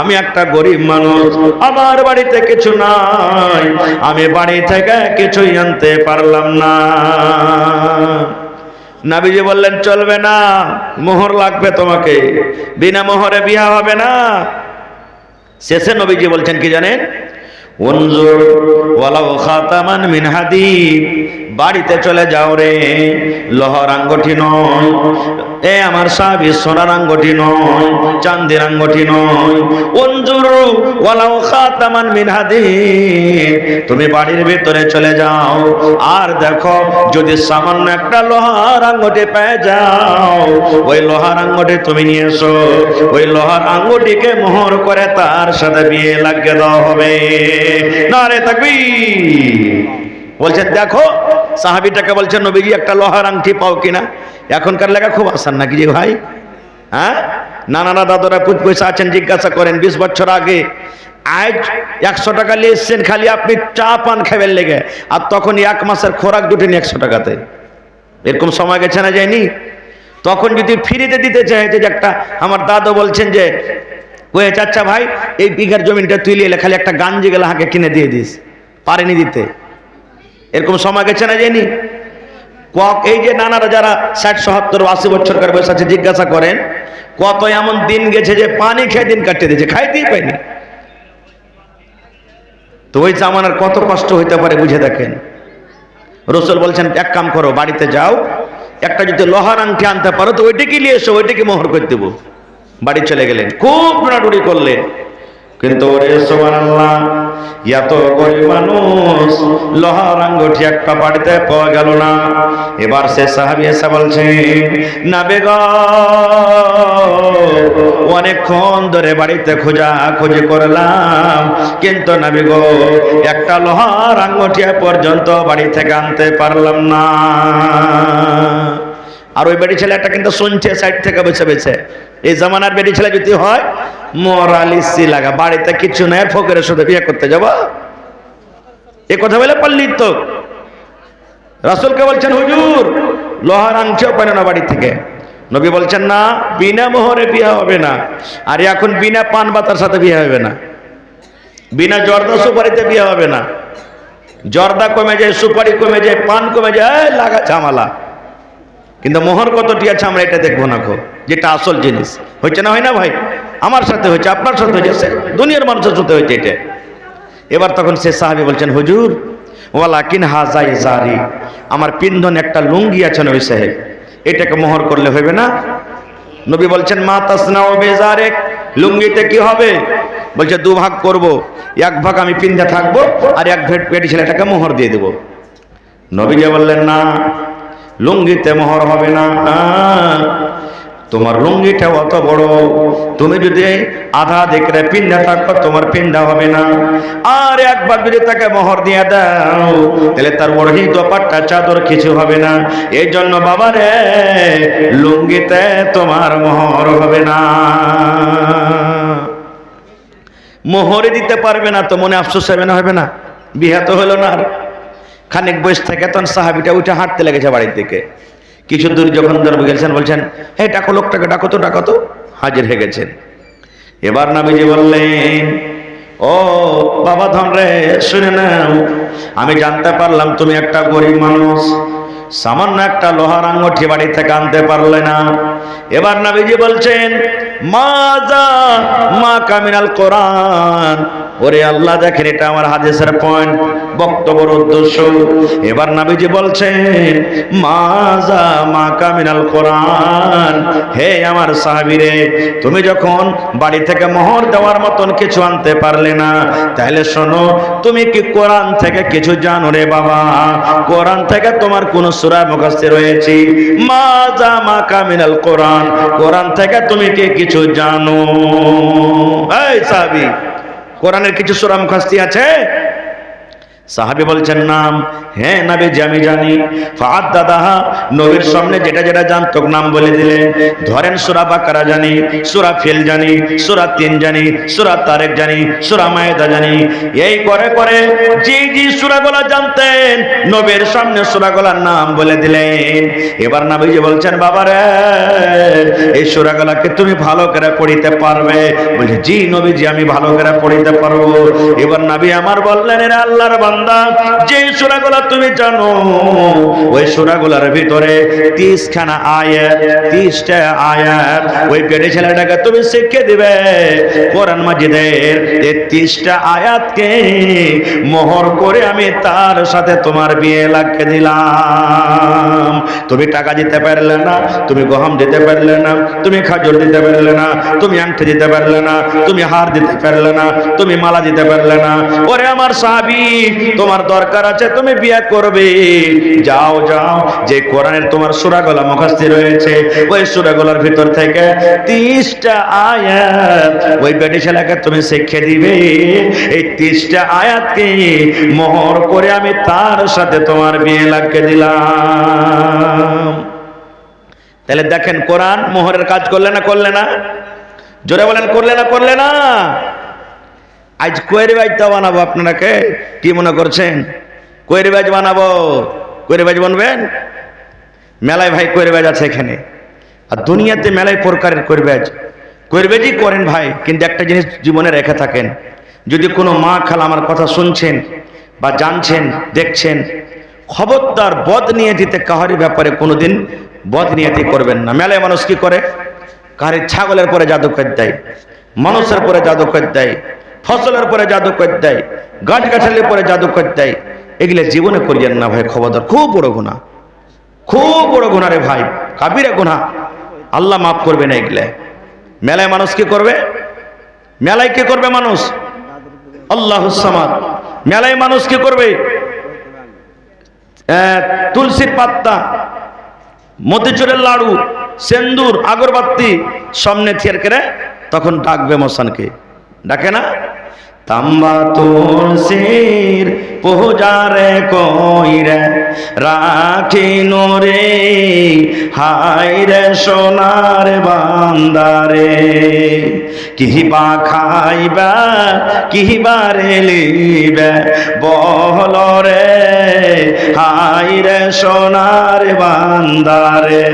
আমি একটা গরিব মানুষ, আমার বাড়িতে কিছু নাই, আমি বাড়ি থেকে কিছুই আনতে পারলাম না। নবীজি বললেন, চলবে না, মোহর লাগবে তোমাকে, বিনা মোহরে বিয়ে হবে না। শেষে নবীজি বলছেন কি জানেন, উনজুর ওয়ালাউ খাতামান মিন হাদিদ, বাড়িতে চলে যাও রে, লোহার আঙ্গুঠি নয়, এ আমার সাহাবী, সোনার আঙ্গুঠি নয়, চাঁদের আঙ্গুঠি নয়, উনজুর ওয়ালাউ খাতামান মিন হাদিদ, তুমি বাড়ির ভিতরে চলে যাও আর দেখো, যদি সামান্য একটা লোহার আঙ্গুঠি পেয়ে যাও, ওই লোহার আঙ্গুঠি তুমি নিয়ে এসো, ওই লোহার আঙ্গুঠিকে মোহর করে তার সাথে বিয়ে লাগিয়ে দেওয়া হবে। নারে তাকবীর। বলছেন দেখো, সাহাবীটাকে বলছেন, নবীজি একটা লোহার আংটি পাও কিনা? এখনকার লেখা খুব আসান নাকি যে ভাই? হ্যাঁ, নানা দাদারা পুত পয়সা আছেন, জিজ্ঞাসা করেন 20 বছর আগে, আজ 100 টাকা নিয়ে এসছেন খালি আপনি চা পান খাবেন লেগে, আর তখন 1 মাসের খোরাক দুটেন 100 টাকাতে। এরকম সময় গেছে না, যায়নি? তখন যদি ফ্রিতে দিতে চাইছে, যে একটা আমার দাদা বলছেন যে, ওই চাচা ভাই, এই বিঘার জমিটা তুই এলে খালি একটা গাঞ্জি গেলা হাঁকে কিনে দিয়ে দিস, পারেনি দিতে। এরকম সময় গেছে না, যায়নি? এই যে নানারা যারা 60, 70, 80 বছরকার বয়স আছে, জিজ্ঞাসা করেন কত এমন দিন গেছে যে পানি খেয়ে দিন কাটিয়ে দিয়েছে, খাইতেই পাইনি। তো ওই জামানার কত কষ্ট হইতে পারে বুঝে দেখেন। রসুল বলছেন এক কাম করো, বাড়িতে যাও, একটা যদি লোহার আংটি আনতে পারো তো ওইটাকে নিয়ে এসো, ওইটাকে মোহর করে দেবো। বাড়ি চলে গেলেন, খুব দৌড়াদৌড়ি করলেন, কিন্তু ওরে সুবহানাল্লাহ, এত গরিব মানুষ, লোহার আঙ্গুঠি একটা বাড়িতে পাওয়া গেল না। এবার সে সাহাবী এসে বলছেন, নবী গো, অনেকক্ষণ ধরে বাড়িতে খোঁজাখুঁজি করলাম, কিন্তু নবী গো, একটা লোহার আঙ্গুঠি পর্যন্ত বাড়ি থেকে আনতে পারলাম না। আর ওই বেটি ছেলেটা কিন্তু শুনছে সাইড থেকে বেছে বেছে। এই জামানার বেটি ছেলে যদি হয়, মোরালিসি লাগা, বাড়িতে কিছু নাই, ফকিরের সাথে বিয়ে করতে যাবো, এ কথা বলে পারলি তো। রাসূলকে বলছেন, হুজুর লোহার আংটিও পায় না বাড়ি থেকে। নবী বলছেন, না, বিনা মোহরে বিয়ে হবে না। আর এখন বিনা পান বাতার সাথে বিয়ে হবে না, বিনা জর্দা সুপারিতে বিয়ে হবে না। জর্দা কমে যায়, সুপারি কমে যায়, পান কমে যায়, লাগা ঝামেলা। কিন্তু মোহর কতটি আছে আমরা এটা দেখবো না, যেটা আসল জিনিস। হচ্ছে না, হয় না ভাই? আমার সাথে হয়েছে, আপনার সাথে হয়েছে, দুনিয়ার মানুষের সাথে হয়েছে এটা। এবার তখন সে সাহাবী বলছেন, হুজুর ওয়ালাকিন হাযা ইজারি, আমার পিন্ধন একটা লুঙ্গি আছে নবী সাহেব, এটাকে মোহর করলে হবে না? নবী বলছেন, মা তাসনাউ বিজারিক, লুঙ্গিতে কি হবে? বলছে দুভাগ করব, এক ভাগ আমি পিন্ধে থাকবো, আর এক ভাগ পেটি ছেলেটাকে মোহর দিয়ে দেব। নবী বললেন, না, লুঙ্গিতে মোহর হবে না। তোমার লুঙ্গিটা অত বড়, তুমি যদি আধা দেখে পিন্ধা থাকো তোমার পিন্ধা হবে না। আর একবার যদি তাকে মোহর দিয়ে দাও তাহলে তার ওড়নি দোপাট্টা চাদর কিছু হবে না। এই জন্য বাবা রে, লুঙ্গিতে তোমার মোহর হবে না। মোহরে দিতে পারবে না তো মনে আফসোস হবে না? হবে না? বিয়ে তো হলো না। আর খানিক বয়স থেকে তখন সাহাবিটা উঠে হাঁটতে লেগেছে বাড়ির দিকে। কিছু দূর যখন দরবে গেছেন, বলছেন, হে ডাকো, লোকটাকে ডাকো তো, ডাকো তো। হাজির হয়ে গেছেন। এবার নবীজি বললেন, ও বাবা ধন রে, শুনে নাও, আমি জানতে পারলাম তুমি একটা গরিব মানুষ, সামান্য একটা লোহার আঙ্গুঠি বাড়ি থেকে আনতে পারলে না। এবার নবীজি বলছেন, মাজা মা কামিনাল কোরআন। ওরে আল্লাহ, দেখেন এটা আমার হাদিসের পয়েন্ট, বক্তব্যের উদ্দেশ্য। এবার নবীজি বলছেন, মাজা মা কামিনাল কোরআন, হে আমার সাহাবীরে, তুমি যখন বাড়ি থেকে মোহর দেওয়ার মতন কিছু আনতে পারলে না, তাহলে শোনো, তুমি কি কোরআন থেকে কিছু জানো রে বাবা? কোরআন থেকে তোমার কোন সূরা মুখস্থ রয়েছে? মাজা মা কামিনাল কোরআন, কোরআন থেকে তুমি কি কিছু জানো? এই সাহাবী, কোরআনের কিছু সূরা মুখস্থ আছে? সাহাবী বলছেন, নাম, হ্যাঁ নবীজি আমি জানি। ফাআদাদাহা, নবীর সামনে যেটা যেটা জানতো নাম বলে দিলেন। ধরেন সূরা বাকারা জানি, সূরা ফিল জানি, সূরা ৩ জানি, সূরা তারেক জানি, সূরা মায়েদা জানি। এই করে করে যে সূরাগুলো জানতেন নবীর সামনে সূরাগুলোর নাম বলে দিলেন। এবার নবীজি বলছেন, বাবারে, এই সূরাগুলোকে তুমি ভালো করে পড়িতে পারবে? বলে, জি নবীজি আমি ভালো করে পড়িতে পারবো। এবার নবী আমার বললেন, এর আল্লাহর বান্দা, যে সূরাগুলো তুমি জানো ওই সূরাগুলোর ভিতরে 30 খানা আয়াত, 30টা আয়াত ওই পেটে ছেলেটাকে তুমি শিখিয়ে দিবে। কোরআন মাজিদের এই 30টা আয়াতকে মোহর করে আমি তার সাথে তোমার বিয়ে লাগিয়ে দিলাম। তুমি টাকা দিতে পারলে না, তুমি গহম দিতে পারলে না, তুমি খাজর দিতে পারলে না, তুমি আংটি দিতে পারলে না, তুমি হার দিতে পারলে না, তুমি মালা দিতে পারলে না। ওরে আমার সাহাবী, তোমার দরকার আছে, তুমি বিয়ে করবে, যাও যাও, যে কোরআনের তোমার সূরাগুলো মুখস্থ রয়েছে ওই সূরাগুলোর ভিতর থেকে 30টা আয়াত ওই বেটি ছেলেকে তুমি শিখিয়ে দিবে। এই 30টা আয়াতকে মোহর করে আমি তার সাথে তোমার বিয়ে লাগিয়ে দিলাম। তাহলে দেখেন, কোরআন মোহরের কাজ করলে না? করলে না? জোরে বলেন, করলে না? করলে না? আজ কোয়েরি বাইজটা বানাবো আপনারাকে, কি মনে করছেন? কোয়েরি বাইজ বানাবো? কোয়েরি বাইজ বানবেন? মেলায় ভাই কোয়েরি বাইজ আছে এখানে, আর দুনিয়াতে মেলায় প্রকারের কোয়েরি বাইজ। কোয়েরি বাইজই করেন ভাই, কিন্তু একটা জিনিস জীবনে রেখে থাকেন। যদি কোনো মা খালা আমার কথা শুনছেন বা জানছেন, দেখছেন, খবরদার বদনিয়তিতে কাহারি ব্যাপারে কোনোদিন বদনিয়তি করবেন না। মেলায় মানুষ কি করে, কাহারি ছাগলের পরে জাদু করে দেয়, মানুষের পরে জাদু করে দেয়, ফসলের পরে জাদু করে দেয়, গাছগাছালির পরে জাদু করে দেয়। এগুলো জীবনে করিয়েন না ভাই, খবরদার, খুব বড় গুনাহ, খুব বড় গুনাহ রে ভাই, কাবিরা গুনাহ, আল্লাহ মাফ করবে না এগুলো। মেলায় মানুষ কি করবে, মেলায় কি করবে মানুষ, আল্লাহুস সামাদ, মেলায় মানুষ কি করবে, তুলসীর পাতা, মতিচুরের লাড়ু, সেন্দুর, আগরবাতি সামনে থিয়ার করে তখন ডাকবে মশানকে, ডাকে না, তাম্বা তুলসীর পূজারে কইরে রাখি নোরে হাইরে সোনার বান্দারে, কিবা খাইবা কিবা রেলিবে বহলরে হাইরে সোনার বান্দারে।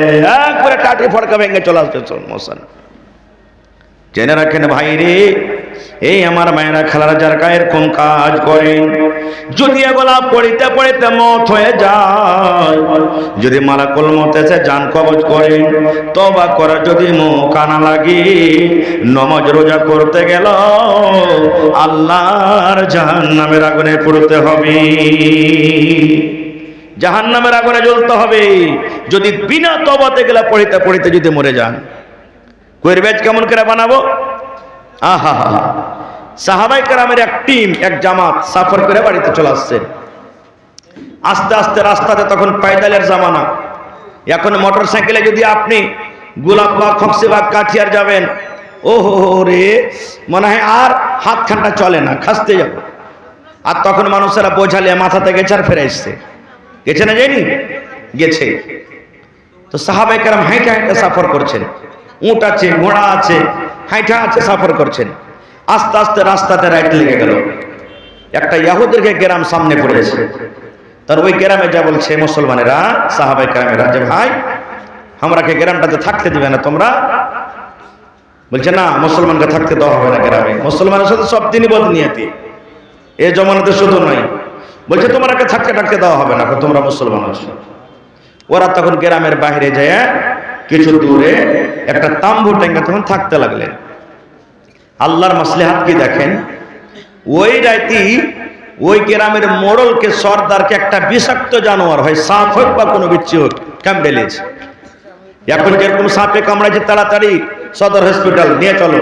একবারে কাটি ফড়কা ভেঙে চলে আসবে মশান। জেনে রাখেন ভাই রে, এই আমার মায়েরা খালারা যার গায়ের কম কাজ করেন, যদি এগুলা পড়িতে পড়িতে মত হয়ে যায়, যদি মালাকুল মত এসে জান কবজ করেন, তওবা করে যদি মুখ কানা লাগি, নামাজ রোজা করতে গেল আল্লাহর জাহান্নামের আগুনে পড়তে হবে, জাহান্নামের আগুনে জ্বলতে হবে যদি বিনা তওবাতে গেলা পড়িতে পড়িতে যদি মরে যান। কোয়ের ব্যাচ কেমন করে বানাবো, আহা হা, সাহাবায়ে কেরামের এক টিম, এক জামাত সফর করে বাড়িতে চলে আসছেন। আস্তে আস্তে রাস্তাতে, তখন পায়দালের জামানা, এখন মোটর সাইকেলে যদি আপনি গোলাপবাগ, খকসিবাগ, কাঠিয়ার যাবেন, ও হো রে, মনে হয় আর হাতখানটা চলে না, খাসতে যাব। আর তখন মানুষেরা বোঝালে মাথা থেকে চার ফেরে এসছে, গেছে না, যায়নি, গেছে। তো সাহাবায়ে কেরাম হাইটা হাইটা সফর করছেন, উট আছে, ঘোড়া আছে, হাইটা আছে, সফর করছেন। আস্তে আস্তে রাস্তাতে রাইট লেগে গেল, একটা ইহুদির গ্রাম সামনে পড়েছে। তার ওই গ্রামে যা বলছে মুসলমানেরা, সাহাবায়ে কেরামেরা, যে ভাই আমরাকে গ্রামটাতে থাকতে দিবে না তোমরা? বলছে না, মুসলমানকে থাকতে দেওয়া হবে না গ্রামে, মুসলমানের সাথে সব দিনই বদনিয়তি, এ জমানাতে শুধু নয়। বলছে তোমাকে থাকতে থাকতে দেওয়া হবে না, তোমরা মুসলমান আছো। ওরা তখন গ্রামের বাইরে যায়, কিছু দূরে একটা তাম্বু টেঙ্গা তখন থাকতে লাগলেন। আল্লাহর মাসলিহাত কি দেখেন, ওই রাইতি ওই গ্রামের মোড়লকে, সর্দারকে একটা বিষাক্ত জানোয়ার, হয় সাপ হোক বা কোনো বিচ্ছু হোক, কামড়ে নিয়েছে। এখন যেরকম সাপে কামড়াইছে তাড়াতাড়ি সদর হসপিটাল নিয়ে চলো,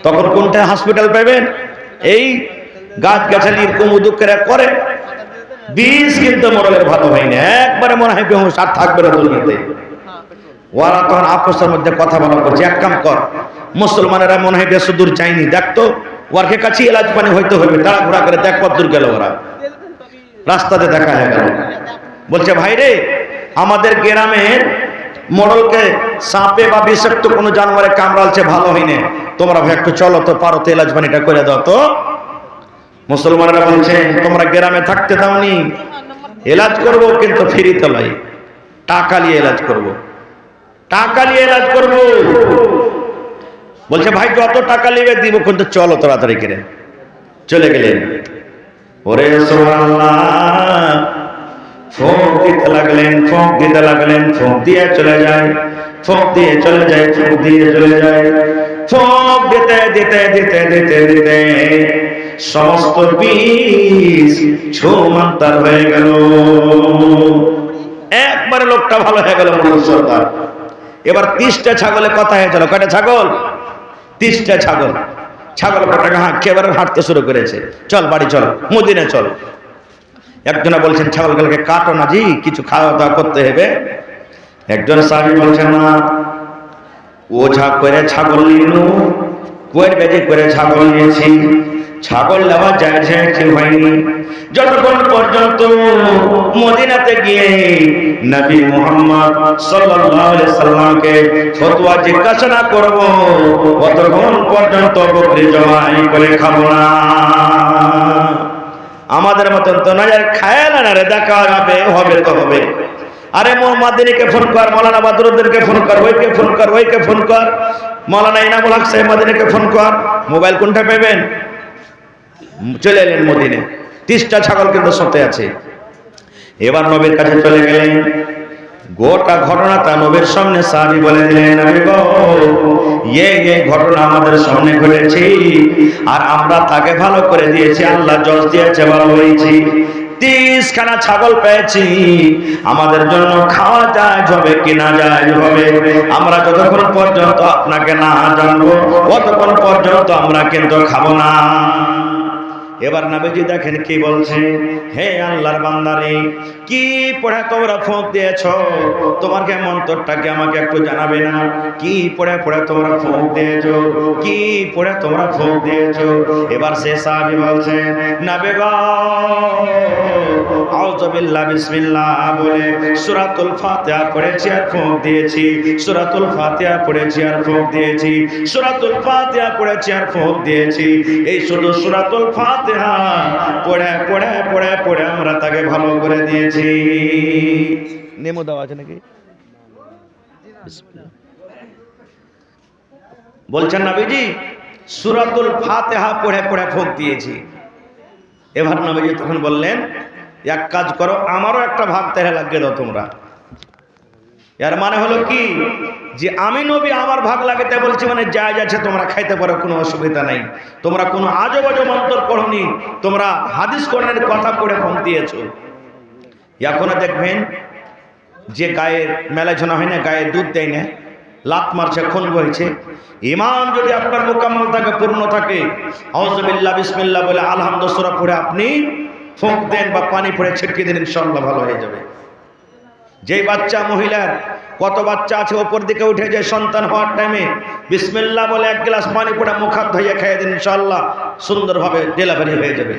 তখন কোনটা হসপিটাল পাবেন, এই গাছ গাছালির কুমুদুক করে বিষ কিন্তু মোড়লের ভালো হয় না, একবারে মনে হয় বেহুশ, আর থাকবে না দুনিয়াতে। ওরা তখন আপসের মধ্যে কথা বলা করছে, এক কাম কর, মুসলমানেরা মনে হয় বেশি দূর যায়নি, দেখতো ওরকে কাছে এলাচ পানি হইতে হবে, তাড়াহুড়া করে দেখ কত দূর গেল ওরা, রাস্তাতে দেখা হয়ে গেল। বলছে ভাই রে, আমাদের গ্রামের মোড়লকে সাপে বা বিষাক্ত কোনো জানোয়ারে কামড়ালছে, ভালো হয়নি, তোমরা ভাই একটু চলো তো, পারো তো এলাচ পানিটা করে দাও তো। মুসলমানেরা বলছেন তোমরা গ্রামে থাকতে দাওনি, এলাজ করব কিন্তু ফ্রিতে লয়, টাকা নিয়ে এলাজ করব, টাকা নিয়ে এলাজ করব। বলছে ভাই যত টাকা নেবে দিব, কিন্তু চলো তাড়াতাড়ি করে। চলে গেলেন। ওরে সুবহানাল্লাহ, ফোঁক দিতে লাগলেন, ফোঁক দিতে লাগলেন, ফোঁক দিয়ে চলে যায়, ফোঁক দিয়ে চলে যায়, ফোঁক দিয়ে চলে যায়, ফোঁক দিতে দিতে দিতে দিতে দিতে সমস্ত বিষ ছুমান্তার হয়ে গেল। একবারে লোকটা ভালো হয়ে গেল সরকার। এবার 30টা ছাগলে কথা হয়ে গেল, কয়টা ছাগল, 30টা ছাগল, ছাগল কটাকে একেবারে হাঁটতে শুরু করেছে, চল বাড়ি চল, মদিনা চল। একজনা বলছেন ছাগলগুলোকে কাটো না জি, কিছু খাওয়া দাওয়া করতে হবে। একজন সাহাবী বলছেন না, ওঝা করে ছাগল নিনু, কোয়ের বেজে করে ছাগল নিয়েছি, ছাগল নেওয়া যায় কি হয়নি, যতক্ষণ পর্যন্ত মদিনাতে গিয়ে নবী মুহাম্মদ সাল্লাল্লাহু আলাইহি সাল্লামকে ফতোয়া জিজ্ঞাসা না করব, ততক্ষণ পর্যন্ত বকরি জবাই করে খাবো না। আমাদের মতন তো নজর খায় না রে, দেখা যাবে, হবে তো হবে। আরে মাদিনীকে ফোন কর, মৌলানা বদরুদ্দিনকে ফোন কর, ওইকে ফোন কর, ওইকে ফোন কর, মৌলানা ইনামুল হক সাহেব মাদিনীকে ফোন কর, মোবাইল কোনটা পাবেন। চলে এলেন মদিনে, 30টা ছাগল কিন্তু সতে আছে। এবার নবীর কাছে চলে গেলেন, গোটা ঘটনাটা নবীর সামনে সাহাবী বলে দিলেন, নবী গো, এই ঘটনা আমাদের সামনে ঘটেছে, আর আমরা তাকে ভালো করে দিয়েছি, আল্লাহ জজ দিয়েছে, ভালো হয়েছি। 30 খানা ছাগল পেয়েছি, আমাদের জন্য খাওয়া যায় হবে কি না যায় হবে, আমরা যতক্ষণ পর্যন্ত আপনাকে না জানবো ততক্ষণ পর্যন্ত আমরা কিন্তু খাবো না। এবার নবীজি দেখেন কি বলছে, হে আল্লাহর বান্দারে, কি পড়ে তোমরা ফোঁক দিয়েছো? তোমার কে মন্তরটাকে আমাকে একটু জানাবে না? কি পড়ে তোমরা ফোঁক দিয়েছো? কি পড়ে তোমরা ফোঁক দিয়েছো? এবার সে সাহাবী বলছে, নবী গো, আউযু বিল্লাহি বিসমিল্লাহ বলে সূরাতুল ফাতিহা পড়েছি আর ফোঁক দিয়েছি, সূরাতুল ফাতিহা পড়েছি আর ফোঁক দিয়েছি, সূরাতুল ফাতিহা পড়েছি আর ফোঁক দিয়েছি। এই শুধু সূরাতুল ফাতিহা পড়ে আমরা তাকে ভালো করে দিয়েছি। নেমো দেওয়া আছে নাকি? বলছেন নবীজি সূরাতুল ফাতিহা পড়ে ফোঁক দিয়েছি। এবার নবীজি তখন বললেন, এক কাজ করো, আমারও একটা ভাগ তেরে লাগিয়ে দাও তোমরা। এর মানে হলো কি, যে আমি নবী আমার ভাগ লাগাতে বলছি, মানে জায়েজ আছে, তোমরা খাইতে পারো, কোনো অসুবিধা নাই। তোমরা কোনো আজব আজব মন্তর পড়নি, তোমরা হাদিস কোরআনের কথা পড়ে ফোঁক দিয়েছো। এখনো দেখবেন যে গায়ের মেলাঝোনা হয় না, গায়ে দুধ দেয় না, লাত মারছে, খুন বইছে, ইমান যদি আপনার মোকাম্মল থাকে, পূর্ণ থাকে, আউযু বিল্লাহি বিসমিল্লাহ বলে আলহামদুলিল্লাহ সূরা পড়ে আপনি ফোঁক দেন বা পানি পড়ে ছিটকে দেন, ইনশাআল্লাহ ভালো হয়ে যাবে। যেই বাচ্চা, মহিলার কত বাচ্চা আছে ওপর দিকে উঠে যায় সন্তান হওয়ার টাইমে, বিসমিল্লাহ বলে এক গ্লাস পানি পড়ে মুখ হাত ধুইয়ে খেয়ে দিন, ইনশাআল্লাহ সুন্দরভাবে ডেলিভারি হয়ে যাবে।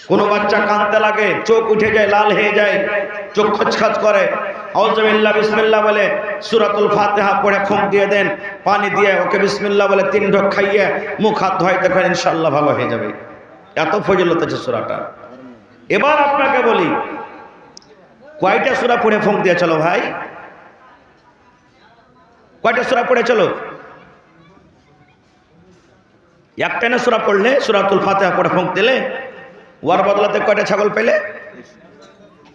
কোনো বাচ্চা কাঁদতে লাগে, চোখ উঠে যায়, লাল হয়ে যায়, চোখ খচখচ করে, আউযু বিল্লাহি বিসমিল্লাহ বলে সূরাতুল ফাতিহা পড়ে ফোঁক দিয়ে দেন, পানি দিয়ে ওকে বিসমিল্লাহ বলে 3 ঢোক খাইয়ে মুখ হাত ধোয়, দেখেন ইনশাআল্লাহ ভালো হয়ে যাবে। এত ফজিলত আছে সূরাটা। এবার আপনাকে বলি, কয়টা সূরা পড়ে ফোঁক দিয়ে চলো ভাই? কয়টা সূরা পড়ে চলো? একটা না সূরা পড়লে, সূরাতুল ফাতিহা পড়ে ফোঁক দিলে, ওয়ার বদলাতে কয়টা ছাগল পেলে?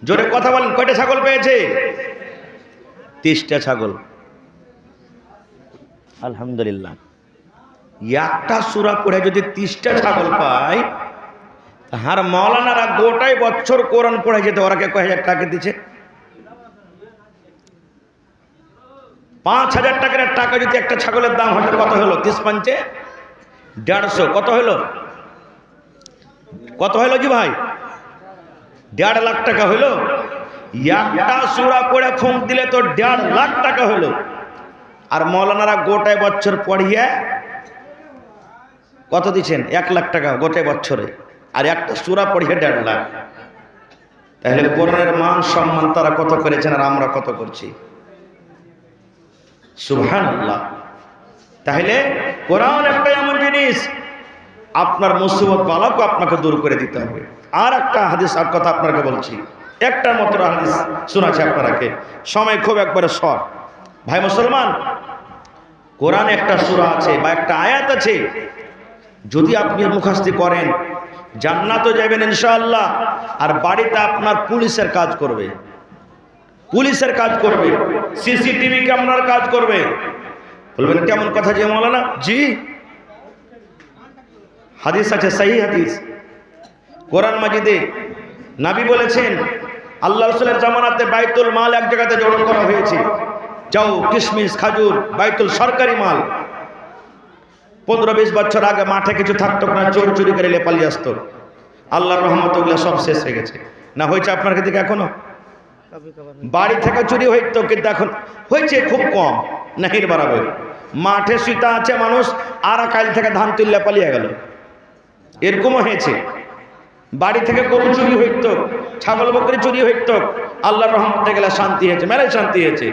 জোরে কথা বলেন, কয়টা ছাগল পেয়েছে? 30টা ছাগল। আলহামদুলিল্লাহ। একটা সূরা পড়ে যদি 30টা ছাগল পায়, আর মাওলানারা গোটাই বছর কোরআন পড়ে যেতে, ওরা কে কয় হাজার টাকা দিচ্ছে? 5000 টাকার টাকা যদি একটা ছাগলের দাম হয়, কত হলো? 30 পাঁচে 150। কত হলো? কত হলো জি ভাই? 1.5 লাখ টাকা হলো। একটা সূরা পড়ে ফোঁক দিলে তো 1.5 লাখ টাকা হলো। আর মাওলানারা গোটায় বছর পড়িয়ে কত দিচ্ছেন? 1 লাখ টাকা গোটায় বছরে, আর একটা সূরা পড়িয়ে 1.5 লাখ। তাহলে কোরআনের মান সম্মান তারা কত করেছেন, আর আমরা কত করছি? সুবহানাল্লাহ। তাহলে কোরআন একটা এমন জিনিস, আপনার মুসিবত বালাকে আপনাকে দূর করে দিতে হবে। আর একটা হাদিস আর কথা আপনাকে বলছি, একটা মাত্র হাদিস শোনাচ্ছি আপনাকে, সময় খুব একবারে শর্ট। ভাই মুসলমান, কোরআনে একটা সূরা আছে বা একটা আয়াত আছে, যদি আপনি মুখস্থি করেন জান্নাতে যাবেন ইনশাআল্লাহ। আর বাড়িতে আপনার পুলিশের কাজ করবে, পুলিশের কাজ করবে, সিসিটিভি ক্যামেরার কাজ করবে। বলবেন কেমন কথা যে মাওলানা? জি, হাদিস আছে, সহি হাদিস, কোরআন মাজিদে নবী বলেছেন, আল্লাহ রাসূলের জামানাতে বাইতুল মাল এক জায়গাতে জড়ো করা হয়েছে। যাও, কিশমিশ, খাজুর, বাইতুল সরকারি মাল। 15-20 বছর আগে মাঠে কিছু থাকতো না, চোর চুরি করে পালিয়ে আসতো। আল্লাহর রহমতগুলো সব শেষ হয়ে গেছে। না হয়েছে আপনার দিকে এখনো? বাড়ি থেকে চুরি হইতো, কিন্তু এখন হয়েছে খুব কম, নাহির বরাবর। মাঠে শুইতা আছে মানুষ, আর কাল থেকে ধান তুললে পালিয়ে গেল, এরকমও হয়েছে। বাড়ি থেকে গরু চুরি হইত, ছাগল বকরি চুরি হইত, আল্লাহর রহমতে গেলে শান্তি হয়েছে, মেলায় শান্তি হয়েছে।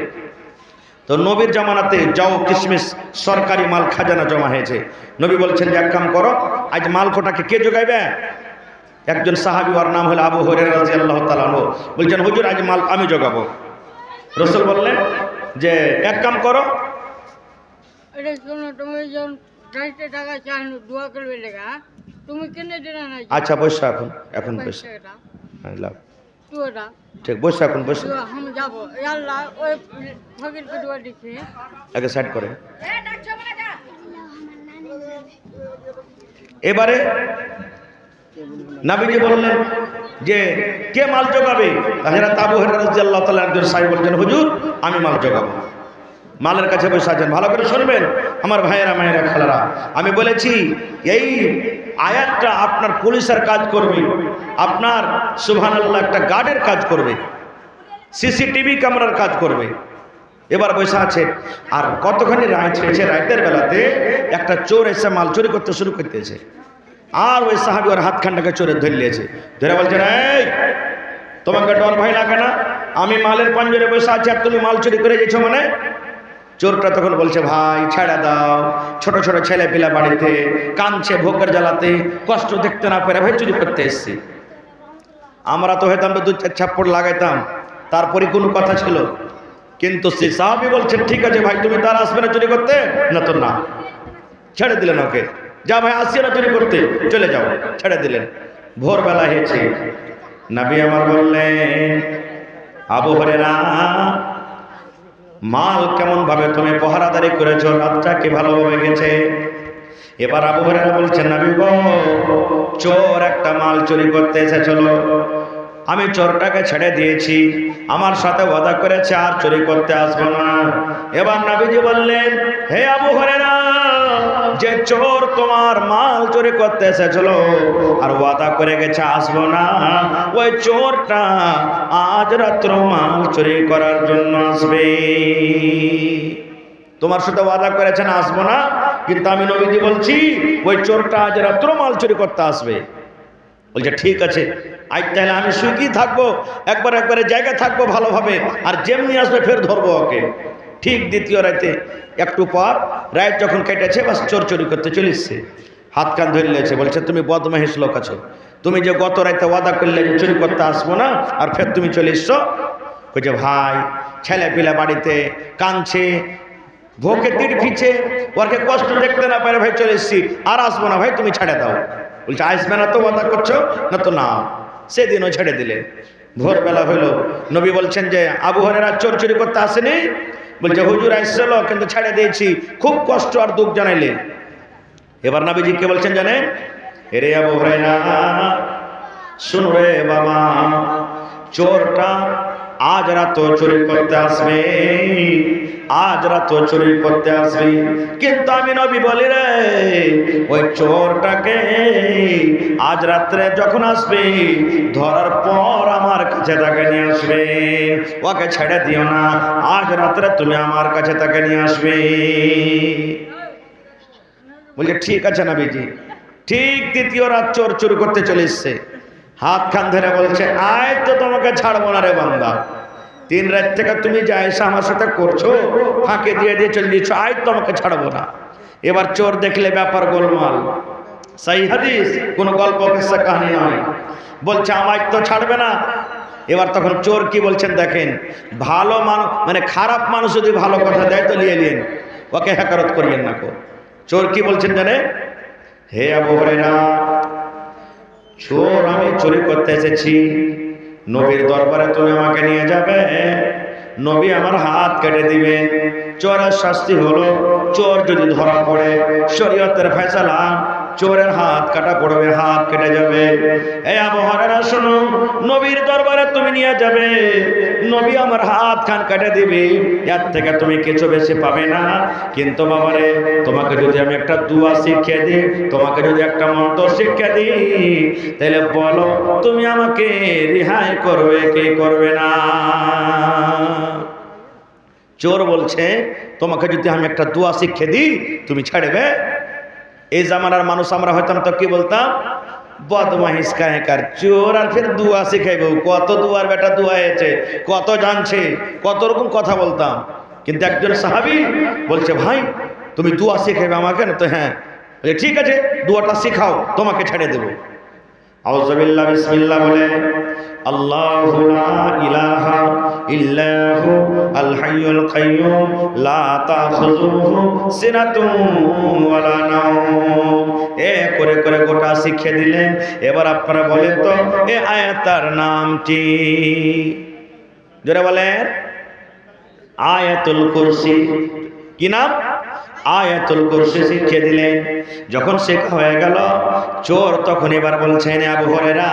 তো নবীর জামানাতে যাও, কিশমিশ, সরকারি মাল, খাজানা জমা হয়েছে। নবী বলছেন যে এক কাম করো, আজ মাল কোটাকে কে যোগাইবে? একজন সাহাবী, ওর নাম হলো আবু হুরায়রা রাদিয়াল্লাহু তাআলা আনহু, বলছেন হুজুর আজ মাল আমি যোগাবো। রাসূল বললেন যে এক কাম করো, এটা শোনো, তুমি যখন 60 টাকা চাই দোয়া করবে লেগা, তুমি কেন দেনা নাই? আচ্ছা পয়সা এখন পয়সা টুয়েটা ঠিক, বসে এখন বসে, তো আমি যাবো এ আল্লাহ ওই ফকিরকে দোয়া দিচ্ছি আগে সাইড করে। এবারে নবীজি বললেন যে কে মাল জোগাবে? হযরত আবু হুরায়রা রাদিয়াল্লাহু তাআলা একজন সাহাবী বলছেন, হুজুর আমি মাল জোগাবো। মালের কাছে বসে আছেন, ভালো করে শুনবেন আমার ভাইয়েরা মায়েরা খালারা। আমি বলেছি এই আয়াতটা আপনার পুলিশের কাজ করবে, আপনার সুবহানাল্লাহ একটা গার্ডের কাজ করবে, সিসিটিভি ক্যামেরার কাজ করবে। এবার বসে আছে আর কতখানি রাত হয়েছে, রাতের বেলাতে একটা চোর এসে মাল চুরি করতে শুরু করতেছে। আর ওই সাহাবী ওর হাতখানটাকে চোরে ধরলিয়েছে, ধরে বলছেন, এই তোমাকে ডর ভয় লাগে না? আমি মালের পাঞ্জরে বসে আছি আর তুমি মাল চুরি করে গেছো মানে? চোরটা তখন বলছে, ভাই ছেড়ে দাও, ছোট ছোট ছেলে পিলা বাড়িতে কাঁদছে ভোগের জ্বালাতে, কষ্ট দেখতে না পেরে ভাই চুরি করতে এসছি। আমরা তো হয়তো আমরা 2-4 ছাপ্পড় লাগাইতাম, তারপরে কোনো কথা ছিল। কিন্তু সে সাহাবী বলছেন, ঠিক আছে ভাই তুমি তার আসবে না চুরি করতে? না তো না, ছেড়ে দিলেন ওকে, যা ভাই আসছে না চুরি করতে, চলে যাও, ছেড়ে দিলেন। ভোরবেলা হয়েছে, নবী আমার বললেন, আবু হুরায়রা মাল কেমন ভাবে তুমি পহরাদারি করেছো, রাতটা কি ভালোভাবে গেছে? এবার আবু হুরায়রা বলছেন, নবী গো চোর একটা মাল চুরি করতে এসেছিল, আমি চোরটাকে ছেড়ে দিয়েছি, আমার সাথে ওয়াদা করেছে আর চুরি করতে আসবো না। এবার নবীজি বললেন, হে আবু হুরায়রা, যে চোর তোমার মাল চুরি করতে এসেছিল আর ওয়াদা করে গেছে আসবো না, ওই চোরটা আজ রাত্র মাল চুরি করার জন্য আসবে। তোমার সাথে ওয়াদা করেছেন আসবো না, কিন্তু আমি নবীজি বলছি ওই চোরটা আজ রাত্র মাল চুরি করতে আসবে। বলছে ঠিক আছে, আজ তাহলে আমি শুকিয়ে থাকবো, একবারে জায়গা থাকবো ভালোভাবে, আর যেমনি আসবে ফের ধরবো ওকে। ঠিক দ্বিতীয় রাতে একটু পর রাত যখন কেটেছে, বাস চোর চুরি করতে চলে এসছে, হাত কান ধরে নিয়েছে। বলছে তুমি বদমাইশ লোক আছো, তুমি যে গত রাতে ওয়াদা করলে যে চুরি করতে আসবো না, আর ফের তুমি চলে এসছো। বলছে ভাই ছেলে পিলা বাড়িতে কাঁদছে, ভোকে তীর ফিছে, ওরকে কষ্ট দেখতে না পারে ভাই চলে এসছি, আর আসবো না ভাই তুমি ছেড়ে দাও। বলছে আসবে না তো ওয়াদা করছো? না তো না। সেদিনও ছেড়ে দিলেন। ভোরবেলা হইল, নবী বলছেন যে আবু হুরায়রা চোর চুরি করতে আসেনি? বলছে হুজুর আসছিল কিন্তু ছেড়ে দিয়েছি, খুব কষ্ট আর দুঃখ জানাইলে। এবার নবীজি কে বলছেন জানেন? এরে আবু হুরায়রা শুনো রে বাবা, চোরটা আজ রাত চুরি করতে আসবে, আজ রাত চুরি করতে আসবে, কিন্তু আমি নবী বলি রে ওই চোরটাকে আজ রাত্রে যখন আসবে ধরার পর আমার কাছে তাকে নিয়ে আসবে, ওকে ছেড়ে দিও না, আজ রাত্রে তুমি আমার কাছে তাকে নিয়ে আসবে। বলছে ঠিক আছে নবীজি। ঠিক তৃতীয় রাত চোর চুরি করতে চলে এসছে, হাত খান ধরে বলছে আয় তো তোমাকে ছাড়বো না রে বান্দা, 3 রাত থেকে তুমি যা এসে আমার সাথে করছো, ফাঁকে দিয়ে দিয়ে চলে দিচ্ছ, আয় তোমাকে ছাড়বো না। এবার চোর দেখলে ব্যাপার গোলমাল, সেই হাদিস, কোনো গল্প কিসসা কাহিনী নয়। বলছে আমায় তো ছাড়বে না। এবার তখন চোর কি বলছেন দেখেন, ভালো মানুষ মানে খারাপ মানুষ যদি ভালো কথা দেয় তো নিয়ে নিন, ওকে হেকারত করিয়েন না কো। চোর কি বলছেন জানে? হে আবু হুরায়রা, চোর আমি চুরি করতে এসেছি, নবীর দরবারে তুমি আমাকে নিয়ে যাবে, নবী আমার হাত কেটে দিবেন। চোরের শাস্তি হলো, চোর যদি ধরা পড়ে শরীয়তের ফয়সালা, চোরের হাত কাটা পড়বে, হাত কেটে যাবে। এই আবু হুরায়রা শোনো, নবীর দরবারে তুমি নিয়ে যাবে, নবী আমার হাত খান কেটে দিবে, এর থেকে তুমি কিছু বেশি পাবে না। কিন্তু বাবারে তোমাকে যদি আমি একটা দোয়া শিখিয়ে দিই, তোমাকে যদি একটা মন্ত্র শিখিয়ে দিই, তাহলে বলো তুমি আমাকে রেহাই করবে কি করবে না? চোর বলছে তোমাকে যদি আমি একটা দোয়া শিখিয়ে দিই তুমি ছাড়বে? এই জামানার মানুষ আমরা হয়তাম তো কি বলতাম, বদমাইশ কাহেকার চোর আর ফের দুয়া শিখাইবে, কত দুয়ার বেটা দুয়া হয়েছে, কত জানছে, কত রকম কথা বলতাম। কিন্তু একজন সাহাবী বলছে ভাই তুমি দুয়া শিখাইবে আমাকে? না তো হ্যাঁ। ঠিক আছে দুয়াটা শিখাও, তোমাকে ছেড়ে দেব। আউযুবিল্লাহ বিসমিল্লাহ বলে আল্লাহু লা ইলাহা ইল্লাহু আল হাইয়ুল কাইয়্যুম লা তাখুযুহু সিনাতুন ওয়ালা নাওম। এ করে করে গোটা শিখিয়ে দিলেন। এবার আপনারা বলেন তো এই আয়াতটার নাম কি? জোরে বলেন। আয়াতুল কুরসি। কি নাম? আয়াতুল কুরসি শিখিয়ে দিলেন। যখন শেখা হয়ে গেল, চোর তখন এবার বলছেন, আবু হুরায়রা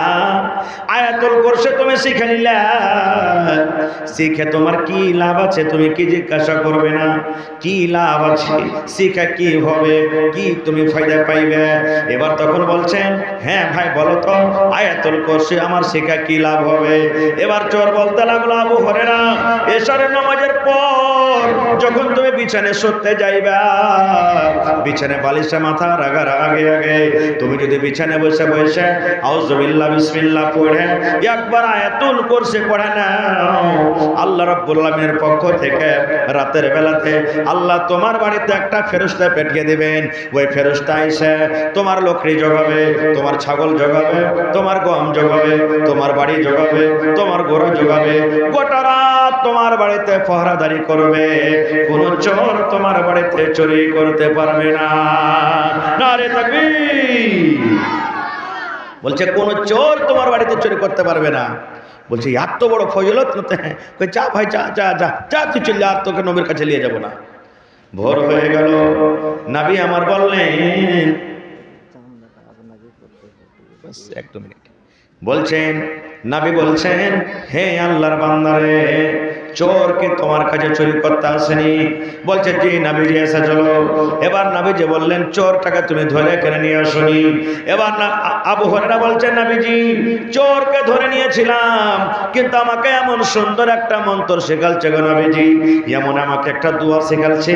আয়াতুল কুরসি তুমি শিখে নিলে, শিখে তোমার কি লাভ আছে? তুমি কি জিজ্ঞাসা করবে না কি লাভ আছে, শিখে কি হবে, কি তুমি ফায়দা পাইবে? এবার তখন বলছেন, হ্যাঁ ভাই বলো তো আয়াতুল কুরসি আমার শিখা কি লাভ হবে? এবার চোর বলতে লাগলো, আবু হুরায়রা এশারের নামাজের পর যখন তুমি বিছানায় শুতে যাইবা, বিছানায় বালিশে মাথা রাখার আগে আগে তুমি যদি বিছানায় বসে বসে আউযুবিল্লাহ বিসমিল্লাহ পড়ে একবার আয়াতুল কুরসি পড়ে নাও, আল্লাহ রাব্বুল আলামিনের পক্ষ থেকে রাতের বেলাতে আল্লাহ তোমার বাড়িতে একটা ফেরেশতা পাঠিয়ে দিবেন। ওই ফেরেশতা এসে তোমার লোকরি জগাবে, তোমার ছাগল জগাবে, তোমার গম জগাবে, তোমার বাড়ি জগাবে, তোমার গরু জগাবে, গোটা রাত তোমার বাড়িতে পহরাদারি করবে। কোন চোর তোমার বাড়িতে চুরি করতে পারবে না। নারে তাকবীর। বলছে কোন চোর তোমার বাড়িতে চুরি করতে পারবে না। বলছে এত বড় ফজিলত, কই যা ভাই যা যা যা যা তুই চলে যা, তোকে নবীর কাছে নিয়ে যাব না। ভোর হয়ে গেল, নবী আমার বললেন, এক মিনিট, বলছেন নবী বলছেন, হে আল্লাহর বান্দারে, চোর কি তোমার কাছে চুরি করতে আসেনি? বলছে জি নবীজি এসে চলো। এবার নবীজি বললেন, চোরটাকে তুমি ধরে কেন নিয়ে আসনি? এবার আবু হুরায়রা বলছেন, নবীজি চোরকে ধরে নিয়েছিলাম, কিন্তু আমাকে এমন সুন্দর একটা মন্ত্র শেখালছে গো নবীজি, এমন আমাকে একটা দোয়া শেখালছে,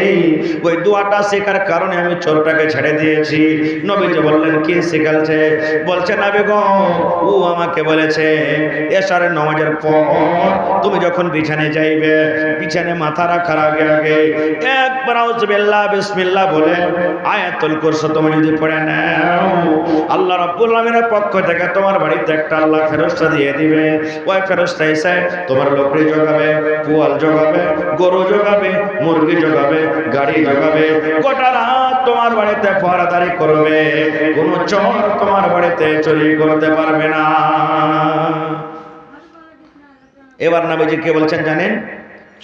ওই দোয়াটা শেখার কারণে আমি চোরটাকে ছেড়ে দিয়েছি। নবীজি বললেন, কি শেখালছে? বলছে নবী গো, ও আমাকে বলেছে এশারের নামাজের পর তুমি যখন বিছানায় যাইবে, বিছানায় মাথা রাখার আগে আগে একবার আউযুবিল্লাহ বিসমিল্লাহ বলে আয়াতুল কুরসি তুমি যদি পড়ে নাও, আল্লাহ রাব্বুল আলামিনের পক্ষ থেকে তোমার বাড়িতে একটা আল্লাহ ফেরেশতা দিয়ে দিবে। ওই ফেরেশতা এসে তোমার লোকরি জগাবে, পুয়াল জগাবে, গরু জগাবে, মুরগি জগাবে, গাড়ি জগাবে, গোটা রাত তোমার বাড়িতে পহরাদারি করবে। কোন চোর তোমার বাড়িতে চুরি করতে পারবে না। এবার নবীজি কে বলছেন জানেন?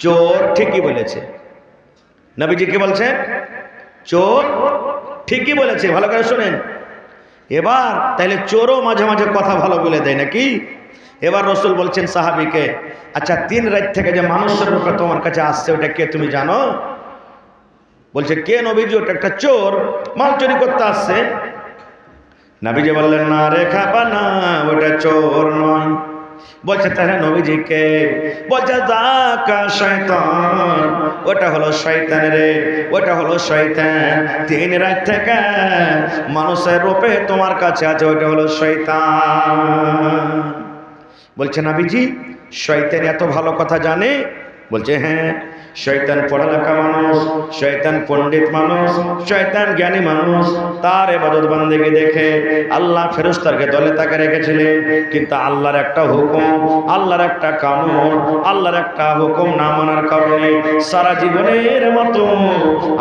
চোর ঠিকই বলেছে। নবীজি কে বলছেন? চোর ঠিকই বলেছে। ভালো করে শুনেন। এবার তাইলে চোরও মাঝে মাঝে কথা ভালো বলে দেয় নাকি? এবার রাসূল বলছেন সাহাবীকে, আচ্ছা 3 রাত থেকে যে মানুষের রূপে তোমার কাছে আসছে ওটা কে তুমি জানো? বলছে কে নবীজি? ওটা একটা চোর, মাল চুরি করতে আসছে। নবীজি বললেন, না রে খাপা না, ওটা চোর নয়। বলছে তাহলে নবীজি কে? বলছে যাকা শয়তান, ওটা হলো শয়তান রে, ওটা হলো শয়তান। 3 রাত থেকে মানুষের রূপে তোমার কাছে আছে, ওটা হলো শয়তান। বলছে নবীজি শয়তান এত ভালো কথা জানে? বলছে হ্যাঁ, শয়তান পড়ালেখা মানুষ, শয়তান পণ্ডিত মানুষ, শয়তান জ্ঞানী মানুষ। তার ইবাদত বান্দেগি দেখে আল্লাহ ফেরেশতাকে দলে তাকে রেখেছিলেন, কিন্তু আল্লাহর একটা হুকুম, আল্লাহর একটা কানুন, আল্লাহর একটা হুকুম না মানার কারণে সারা জীবনের মতো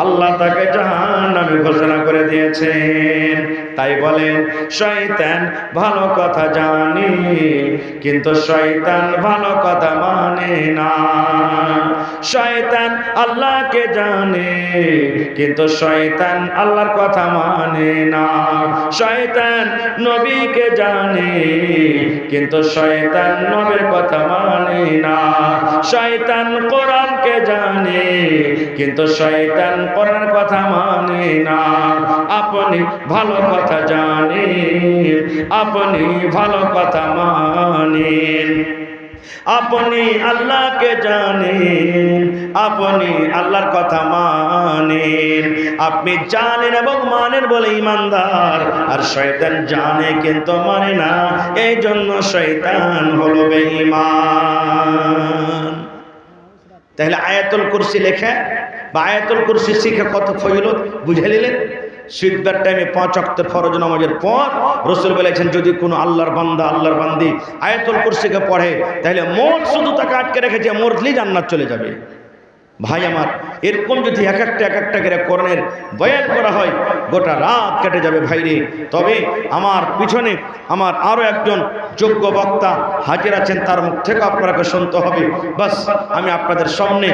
আল্লাহ তাকে জাহান্নামে ঘোষণা করে দিয়েছেন। তাই বলেন শয়তান ভালো কথা জানে, কিন্তু শয়তান ভালো কথা মানে না। শয়তান আল্লাহকে জানে, কিন্তু শয়তান আল্লাহর কথা মানে না। শয়তান নবীকে জানে, কিন্তু শয়তান নবীর কথা মানে না। শয়তান কোরআনকে জানে, কিন্তু শয়তান কোরআনের কথা মানে না। আপনি ভালো কথা জানেন, আপনি ভালো কথা মানেন, আপনি আল্লাহকে জানেন, আপনি আল্লাহর কথা মানেন। আপনি জানেন এবং মানেন বলে ঈমানদার, আর শয়তান জানে কিন্তু মানে না, এই জন্য শয়তান হলো বেঈমান। তাহলে আয়াতুল কুরসি লেখা বা আয়াতুল কুরসি শিখে কত ফজিলত বুঝে নিলেন? সিজদার টাইমে 5 ওয়াক্তের ফরজ নামাজের পর রাসূল বলেছেন যদি কোনো আল্লাহর বান্দা আল্লাহর বান্দি আয়াতুল কুরসিকে পড়ে তাহলে মোট শুধু তাকে আটকে রেখেছে মরলেই জান্নাত চলে যাবে। ভাই আমার, এরকম যদি এক একটা করে কোরআনের বয়ান করা হয় গোটা রাত কেটে যাবে ভাইরে। তবে আমার পিছনে আমার আরো একজন যোগ্য বক্তা হাজির আছেন, তার মুখ থেকে আপনাকে শুনতে হবে। বাস আমি আপনাদের সামনে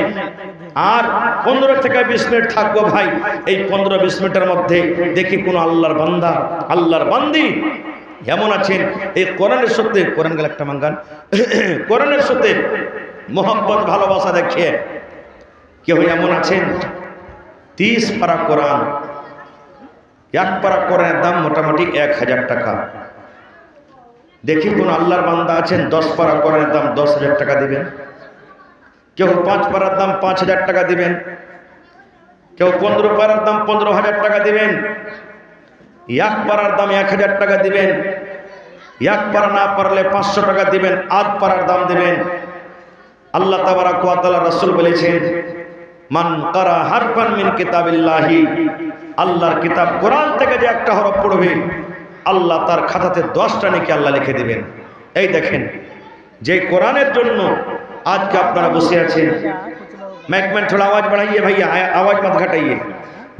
আর 15 থেকে 20 মিনিট থাকবো ভাই। এই 15-20 মিনিটের মধ্যে দেখি কোন আল্লাহর বান্দা আল্লাহর বান্দি এমন আছেন এই কোরআনের সাথে, কোরআন গেল একটা মাঙ্গান, কোরআনের সাথে মোহাম্মত ভালোবাসা দেখিয়ে কেউ এমন আছেন 30 পারা কোরআন, এক পারা কোরআনের দাম মোটামুটি 1000 টাকা। দেখি কোন আল্লাহর বান্দা আছেন 10 পারা কোরআনের দাম 10,000 টাকা দিবেন, কেউ 5 পারার দাম 5,000 টাকা দিবেন, কেউ 15 পারার দাম 15,000 টাকা দিবেন, এক পারার দাম 1000 টাকা দিবেন, এক পারা না পারলে 500 টাকা দিবেন, আধ পারার দাম দিবেন। আল্লাহ তাবারাক ওয়া তাআলা রাসূল বলেছেন মান কারা হারফান মিন কিতাবিল্লাহি, আল্লাহর কিতাব কোরআন থেকে যে একটা হরফ পড়বে আল্লাহ তার খাতাতে 10টা নেকি আল্লাহ লিখে দিবেন। এই দেখেন যে কোরআনের জন্য আজকে আপনারা বসে আছেন, मैकमैन थोड़ा आवाज बढ़ाइए भैया, आवाज मत घटाइए।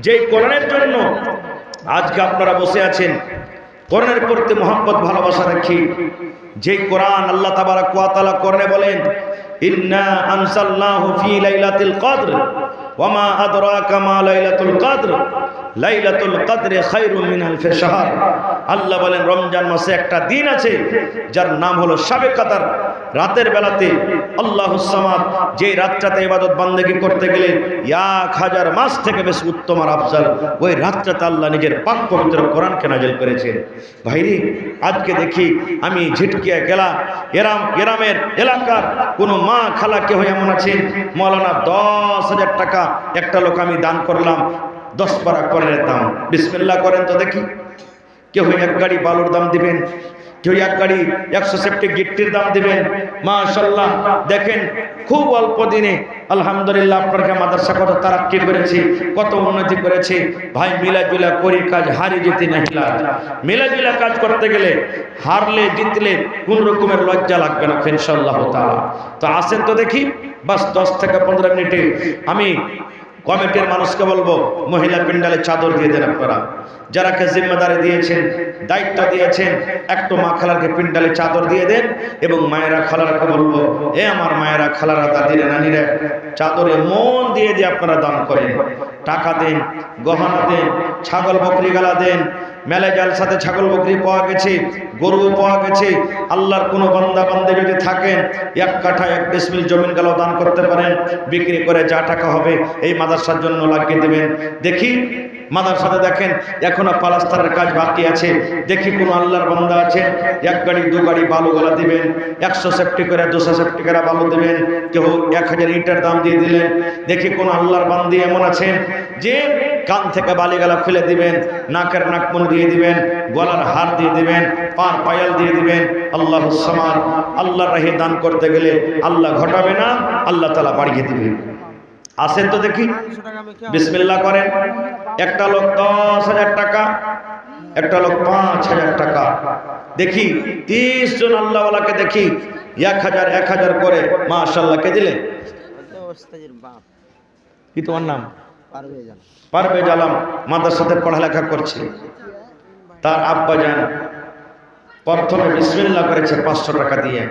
যে কোরআনের জন্য আজকে আপনারা বসে আছেন, কোরআনের প্রতি মোহাম্মত ভালোবাসা রাখি। যে কোরআন আল্লাহ তাবারাক ওয়া তাআলা কোরআনে বলেন ইন্না আনসালনাহু ফি লাইলাতিল কদর ওয়া মা আদরাকা মা লাইলাতুল কদর লাইলাতুল কদরে খায়রুম মিন আলফি শাহর। আল্লাহ বলেন রমজান মাসে একটা দিন আছে যার নাম হলো শাবে কদর। রাতের বেলাতে আল্লাহুস সামাদ, যে রাতটাতে ইবাদত বান্দেগি করতে গেলে 1000 মাস থেকে বেশি উত্তম আর আফজাল, ওই রাতটাতে আল্লাহ নিজের পাক পবিত্র কোরআনকে নাযিল করেছেন। ভাইরে আজকে দেখি আমি ঝিটকিয়া গেলা গ্রামের এলাকার কোনো মা খালা কেউ এমন আছেন মৌলানা 10,000 টাকা একটা লোক আমি দান করলাম, 10 পারা কোরআনের দাম। বিসমিল্লাহ করেন তো দেখি। কেউ এক গাড়ি বালুর দাম দিবেন, কেউ এক গাড়ি 100 সেফটি গিট্টির দাম দিবেন। মাশাআল্লাহ দেখেন খুব অল্প দিনে আলহামদুলিল্লাহ আপনার মাদ্রাসা কত তারাক্কি করেছে, কত উন্নতি করেছে। ভাই মিলাজুলা করি কাজ, হারি জিতি নাহিলা। মিলাজুলা কাজ করতে গেলে হারলে জিতলে কোন রকমের লজ্জা লাগবে না ইনশাআল্লাহ তাআলা। তো আসেন তো দেখি, বাস 10 থেকে 15 মিনিটে আমি কমিটির মানুষকে বলবো মহিলা পিন্ডালে চাদর দিয়ে দেন। আপনারা যারাকে জিম্মেদারি দিয়েছেন, দায়িত্ব দিয়েছেন, একটু মা খালারকে পিন্ডালে চাদর দিয়ে দেন। এবং মায়েরা খালারকে বলবো এ আমার মায়েরা খালারা দাদিরা নানিরা চাদরে মন দিয়ে দিয়ে আপনারা দান করেন। টাকা দেন, গহনা দেন, ছাগল বকরি গালা দেন। মেলা জালসাতে ছাগল বকরি পাওয়া গেছে, গরু পাওয়া গেছে। আল্লাহর কোনো বান্দা বান্দে যদি থাকেন 1 কাঠা 1 ডিসমিল জমিন গালাও দান করতে পারেন। বিক্রি করে যা টাকা হবে এই মাদ্রাসার জন্য লাগিয়ে দেবেন। দেখি মাদ্রাসাতে দেখেন এখনো প্লাস্টারের কাজ বাকি আছে। দেখি কোনো আল্লাহর বান্দা আছে 1 গাড়ি 2 গাড়ি বালু গলা দিবেন, 100 সেফটি করে 200 সেফটি করে বালু দিবেন, কেউ 1000 ইটের দাম দিয়ে দিলেন। দেখি কোনো আল্লাহর বান্দি এমন আছেন যে কান থেকে বালি গালা খুলে দিবেন, নাকের নাকমুন দিয়ে দিবেন, গলার হার দিয়ে দিবেন, পার পায়াল দিয়ে দিবেন। আল্লাহুস সামাদ, আল্লাহর রাহে দান করতে গেলে আল্লাহ ঘটাবে না, আল্লাহ তাআলা বাড়িয়ে দিবেন। আসেন তো দেখি, বিসমিল্লাহ করেন। একটা লোক 10,000 টাকা, একটা লোক 5,000 টাকা। দেখি 30 জন আল্লাহওয়ালাকে দেখি 1000 করে মাশাআল্লাহ কে দিলেন। কি তোমার নাম? পারভেজ আলম, মাদ্রাসাতে পড়ালেখা করছে। তার আব্বা জান প্রথমে বিসমিল্লাহ করেছে 500 টাকা দিয়ে।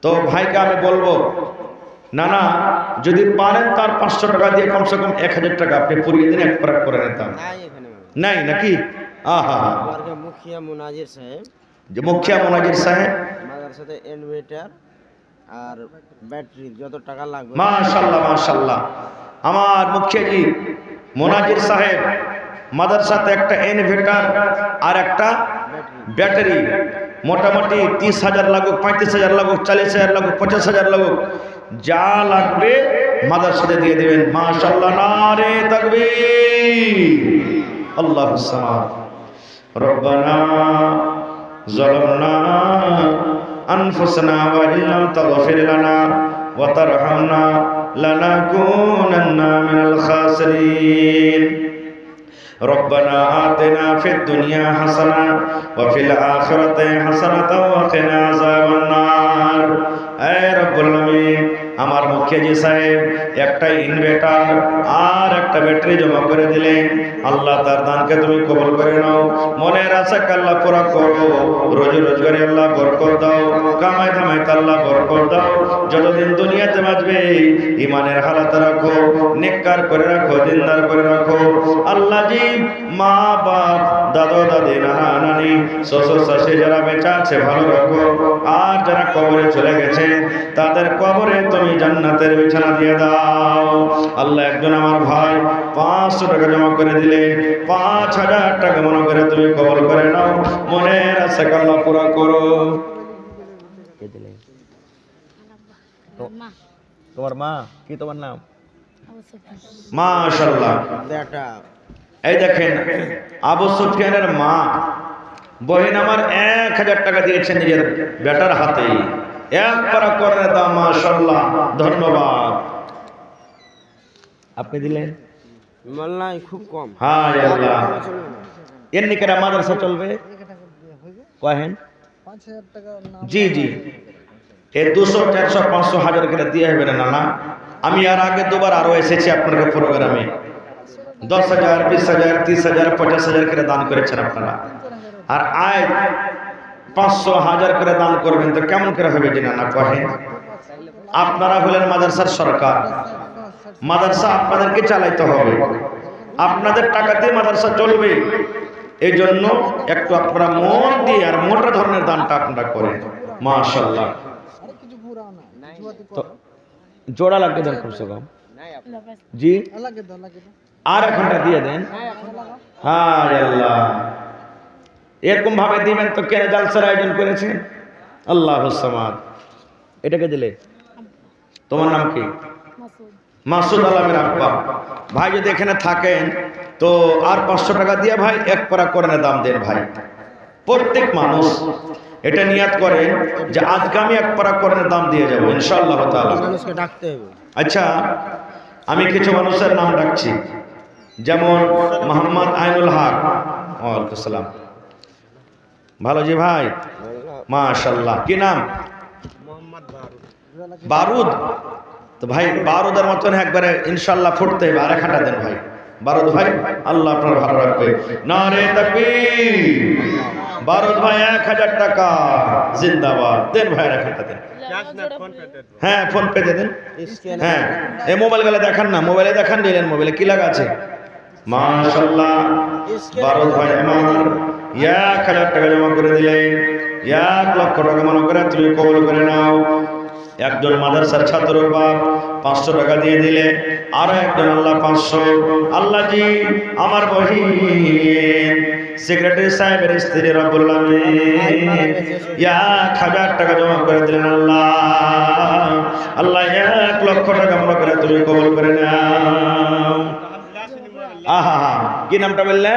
তো ভাইকে আমি বলবো না না, যদি পারেন তার 500 টাকা দিয়ে কমসে কম 1000 টাকা আপনি পুরিয়ে দিন, এক পারা করে নিতাম। নাই নাকি? আহা, মুখিয়া মুনাজির সাহেব, যে মুখিয়া মুনাজির সাহেব মাদ্রাসাতে ইনভার্টার আর ব্যাটারি যত টাকা লাগবে। মাশাআল্লাহ মাশাআল্লাহ, আমার মুখিয়াজি মুনাজির সাহেব মাদ্রাসাতে একটা ইনভার্টার আর একটা ব্যাটারি মোটামুটি 30,000 লাগুক, 35,000 লাগুক, 40,000 লাগুক, 50,000 লাগুক, যা লাগবে মাদ্রাসাতে দিয়ে দেবেন। মাশাআল্লাহ, নারে তাকবীর। আল্লাহুস সামাদ। রব্বানা যালামনা আনফুসানা ওয়া ইল্লাম তাগফির লানা ওয়া তারহামনা লানাকুনান্না মিনাল খাসিরিন। রব্বানা আতিনা ফিদ দুনিয়া হাসানা ওয়া ফিল আখিরাতি হাসানাতাও ওয়া কিনা আযাবান নার। হে রব্বুল আলামিন, আমার মুখিয়াজি সাহেব একটা ইনভার্টার আর একটা ব্যাটারি জমা করে দিলেন। আল্লাহ তার দানকে তুমি কবুল করে নাও, মনের আশা আল্লাহ পুরা করো, রোজি রোজগারে আল্লাহ বরকত দাও, কামাই ধামাই আল্লাহ বরকত দাও। যতদিন দুনিয়াতে বাঁচবে ইমানের হালাতে রাখো, নেককার করে রাখো, দিনদার করে রাখো। আল্লাহ জি, মা বাপ, দাদা দাদি, নানা নানি, শ্বশুর শাশুড়ি যারা বেঁচে আছে ভালো রাখো, আর যারা কবরে চলে গেছে তাদের কবরে তুমি জান্নাতের বিছানা দিয়ে দাও। আল্লাহ, একজন আমার ভাই 500 টাকা জমা করে দিলে, 5000 টাকা মনে করে তুমি কবল করে নাও, মনের আশা আল্লাহ পুরা করো। তোমার মা কি, তোমার নাম? মাশাআল্লাহ। বেটা এই দেখেন, আবু সুফিয়ানের মা বহিন আমার 1000 টাকা দিয়েছেন নিজের বেটার হাতে। একবার করে দাও, মাশাআল্লাহ, ধন্যবাদ। আপনি দিলেন? মোল্লাই খুব কম। হ্যাঁ আল্লাহ, এর নিকেরা মাদ্রাসা চলবে কহেন? 5000 টাকা। জি জি, এই 200 400 500 1000 করে দিয়ে হবে না? না, আমি আর আগে দুবার আরো এসেছি আপনাদের প্রোগ্রামে, 10,000 20,000 30,000 50,000 করে দান করেছেন আপনারা। আর আয় 500 1000 করে দান করবেন, তো কেমন করে হবে জানা না কহেন? আপনারা হলেন মাদ্রাসার সরকার, মাদ্রাসা আপনাদেরকে চালাইতে হবে, আপনাদের টাকাতে মাদ্রাসা চলবে। এই জন্য একটু আপনারা মন দিয়ে আর মোটা ধরনের দানটা আপনারা করেন। মাশাআল্লাহ। তো জোড়া লাগবে দেন কমসে কম। জি, আর এখনটা দিয়ে দেন। হ্যাঁ আল্লাহ, এরকম ভাবে দিবেন তো কেন জালসার আয়োজন করেছেন? আল্লাহুস সামাদ। এটাকে দিলে, তোমার নাম কি? মাসুদ আলমের আব্বা। ভাই যদি এখানে থাকেন তো আর 500 টাকা দিয়ে ভাই এক পারা কোরআনের দাম দেন ভাই। প্রত্যেক মানুষ এটা নিয়াত করেন যে আজকে আমি এক পারা কোরআনের দাম দিয়ে যাবো ইনশাআল্লাহ তাআলা। মানুষকে ডাকতে হবে। আচ্ছা, আমি কিছু মানুষের নাম ডাকছি, যেমন মোহাম্মদ আইনুল হক। ওয়ালাইকুম আসসালাম। ভালো জি ভাই, মাশাআল্লাহ। কি নাম? মোহাম্মদ বারুদ। তো ভাই বারুদের মতন একবারে ইনশাআল্লাহ ফুটতে হবে, আর একটা দেন ভাই। বারুদ ভাই, আল্লাহ আপনার ভালো রাখবে। নারে তাকবীর। বারুদ ভাই 1000 টাকা জিন্দাবাদ। দেন ভাই, একটা দেন। হ্যাঁ, ফোন পে দেন। হ্যাঁ, এই মোবাইল গেলে দেখান না, মোবাইলে দেখান, দিলেন মোবাইলে কি লাগা আছে? মাশাআল্লাহ। বারুদ ভাই আমার 1000 টাকা জমা করে দিলেন, 1 লক্ষ টাকা মনে করে তুমি কবুল করে নাও। একজন মাদ্রাসার ছাত্রর বাপ 500 টাকা দিয়ে দিলে, আরো একজন আল্লাহ 500। আল্লাহ জি, আমার বহিন সেক্রেটারি সাহেবের স্ত্রী রব্বুল আলামিন 1000 টাকা জমা করে দিলেন। আল্লাহ আল্লাহ 1 লক্ষ টাকা মনে করে তুমি কবুল করে নাও। আহা, কি নামটা বললে?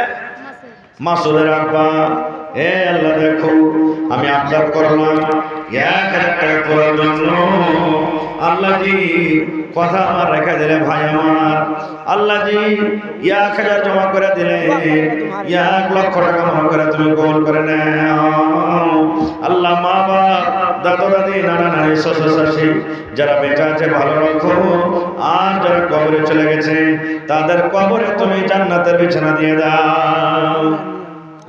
মাসুদের আব্বা। এ আল্লাহ, দেখো আমি আবদার করলাম 1000 টাকা করার জন্য। আল্লাহ জি, কথা আমার রেখে দিলে ভাই আমার। আল্লাহ জি 1000 জমা করে দিলে, 1 লক্ষ টাকা মনে করে তুমি কবুল করে নাও। আল্লাহ মা বাপ, দাদা দাদি, নানা নানি, শ্বশুর শাশুড়ি যারা বেঁচে আছে ভালো রাখো, আর যারা কবরে চলে গেছে তাদের কবরে তুমি জান্নাতের বিছানা দিয়ে দাও।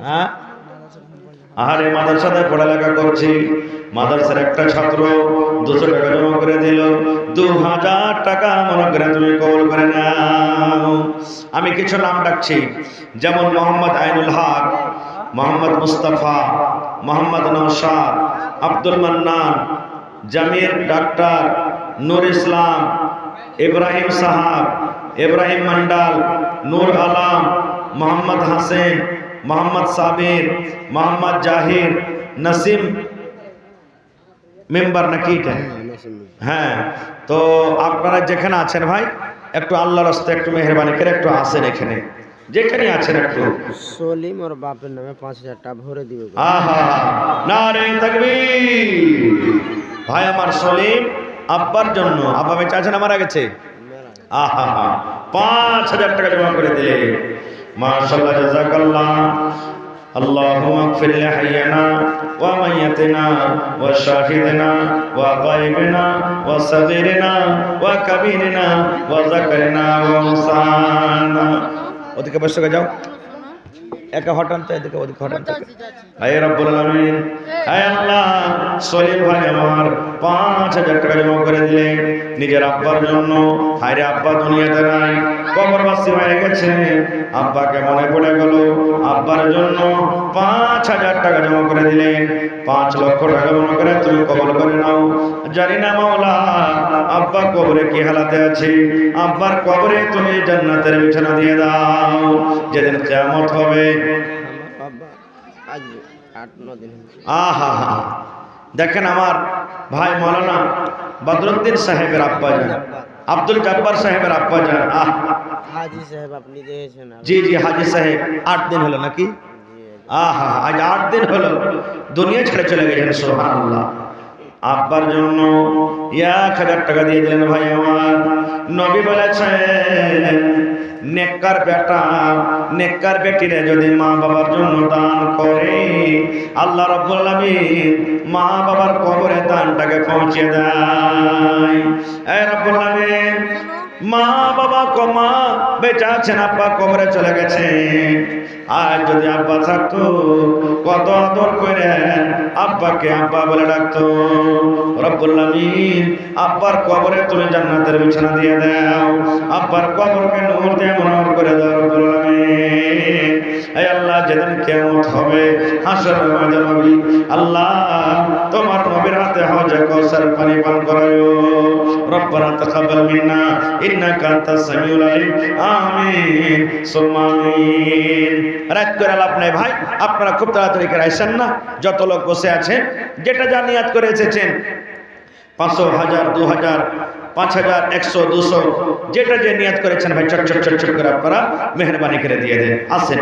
হ্যাঁ, আরে মাদ্রাসাতে পড়ালেখা করছি, মাদ্রাসার একটা ছাত্র 200 টাকা জমা করে দিল, 2000 টাকা মনে করে তুমি কবুল করে নাও। আমি কিছু নাম ডাকছি, যেমন মোহাম্মদ আইনুল হক, মোহাম্মদ মুস্তাফা, মোহাম্মদ নওশাদ, আব্দুল মান্নান, জামির ডাক্তার, নূর ইসলাম, ইব্রাহিম সাহাব, ইব্রাহিম মন্ডল, নূর আলম, মোহাম্মদ হাসেন, মোহাম্মদ সাবির, মোহাম্মদ জাহির, নসিম মেম্বার নাকি এটা? হ্যাঁ, তো আপনারা যেখানে আছেন ভাই একটু আল্লাহর রাস্তায় একটু মেহেরবানি করে একটু আসেন, এখানে যেখানে আছেন একটু। সলিম ওর বাপের নামে 5000 টাকা ভরে দিবে। আহা, নারে তাকবীর। ভাই আমার সলিম আব্বার জন্য, আব্বা বেঁচে আছেন, মারা গেছে। আহা, 5000 টাকা জমা করে দিলে। মাশাআল্লাহ, জাযাকাল্লাহ। اللهم اغفر لحينا وميتنا وشاهدنا وغائبنا وصغيرنا وكبيرنا وذكرنا وانثانا। ওদিকে বসে যাও, একা হটান তো, এদিকে ওদিকে হটান তো। হে রব্বুল আলামিন, হে আল্লাহ, সলিম ভাই আমার 5000 টাকা জমা করে দিলেন নিজের আব্বার জন্য। হায়রে আব্বা দুনিয়াতে নাই, কবরবাসী হয়ে গেছে। আব্বাকে মনে পড়ে গেল, আব্বার জন্য 5000 টাকা জমা করে দিলেন। 5 লক্ষ টাকা জমা করে তুমি কবর করে নাও। জানি না মাওলা আব্বা কবরে কি হালাতে আছে, আব্বার কবরে তুমি জান্নাতের বিছানা দিয়ে দাও। যেদিন কিয়ামত হবে, বাবা আজ 8-9 দিন আহা হা, দেখেন আমার ভাই মৌলানা বদরুদ্দিন সাহেবের আব্বা যান, আব্দুল জব্বার সাহেবের আব্বা যান। হাজি সাহেব আপনি দেখেছেন? জি জি, হাজি সাহেব 8 দিন হলো নাকি? আহা, আজ 8 দিন হলো দুনিয়া ছেড়ে চলে গেছেন। সুবহানাল্লাহ। আব্বার জন্য 1000 টাকা দিয়ে দিলেন ভাই আমার। নবী বলেছেন নেককার বেটা নেককার বেটিরে যদি মা বাবার জন্য দান করে, আল্লাহ রাব্বুল আলামিন মা বাবার কবরে দানটাকে পৌঁছে দেয়। হে রাব্বুল আলামিন, মা বাবা মা বেঁচে আছেন, আব্বা কবরে চলে গেছে। আর যদি আব্বা থাকতো, কত আদর করে আব্বাকে আব্বা বলে ডাকতো। রব্বুল আলামিন আব্বার কবরে তুমি জান্নাতের বিছানা দিয়ে দাও, আব্বার কবরকে নূর দিয়ে মনোহর করে দাও রব্বুল আলামিন। হে আল্লাহ, যেদিন কিয়ামত হবে, হাসরের ময়দানে নবী আল্লাহ তোমার নবীর হাতে হাউজে কাউসার পানি পান করায়ো। রব্বানা তাকাব্বাল মিন্না ইন্নাকা আনতাস সামিউল আলিম। আমিন সুম্মা আমিন। রাত করে লাভ নাই ভাই, আপনারা খুব তাড়াতাড়ি করে আসেন না। যত লোক বসে আছেন, যেটা যা নিয়াত করে এসেছেন, 500, 1000, 2000, 5000, 100, 200, যেটা যে নিয়াত করেছেন ভাই, চট চট চট চট করে আপনারা মেহরবানি করে দিয়ে দেন। আসেন,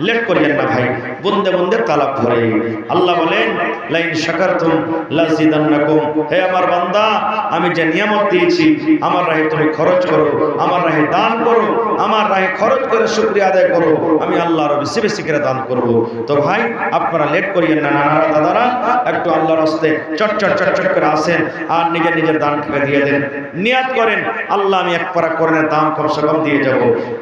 লেট করিয়েন না ভাই, বুন্দে বুন্দে তালাব ভরে। আল্লাহ বলেন লাইন শাকারতুম লাযিদান্নাকুম। হে আমার বান্দা, আমি যে নিয়ামত দিয়েছি আমার রাহে তুমি খরচ করো, আমার রাহে দান করো, আমার রাহে খরচ করে শুকরিয়া আদায় করো, আমি আল্লাহর বেশি বেশি করে দান করব। তো ভাই আপনারা লেট করিয়েন না, নানারা দাদারা, একটু আল্লাহর রাস্তে চট চট চট চট করে আসেন আর নিজের নিজের দান থেকে দিয়ে দেন। নিয়াত করেন, আল্লাহ আমি 1 পারা কোরআনের দাম কমসে কম দিয়ে যাব,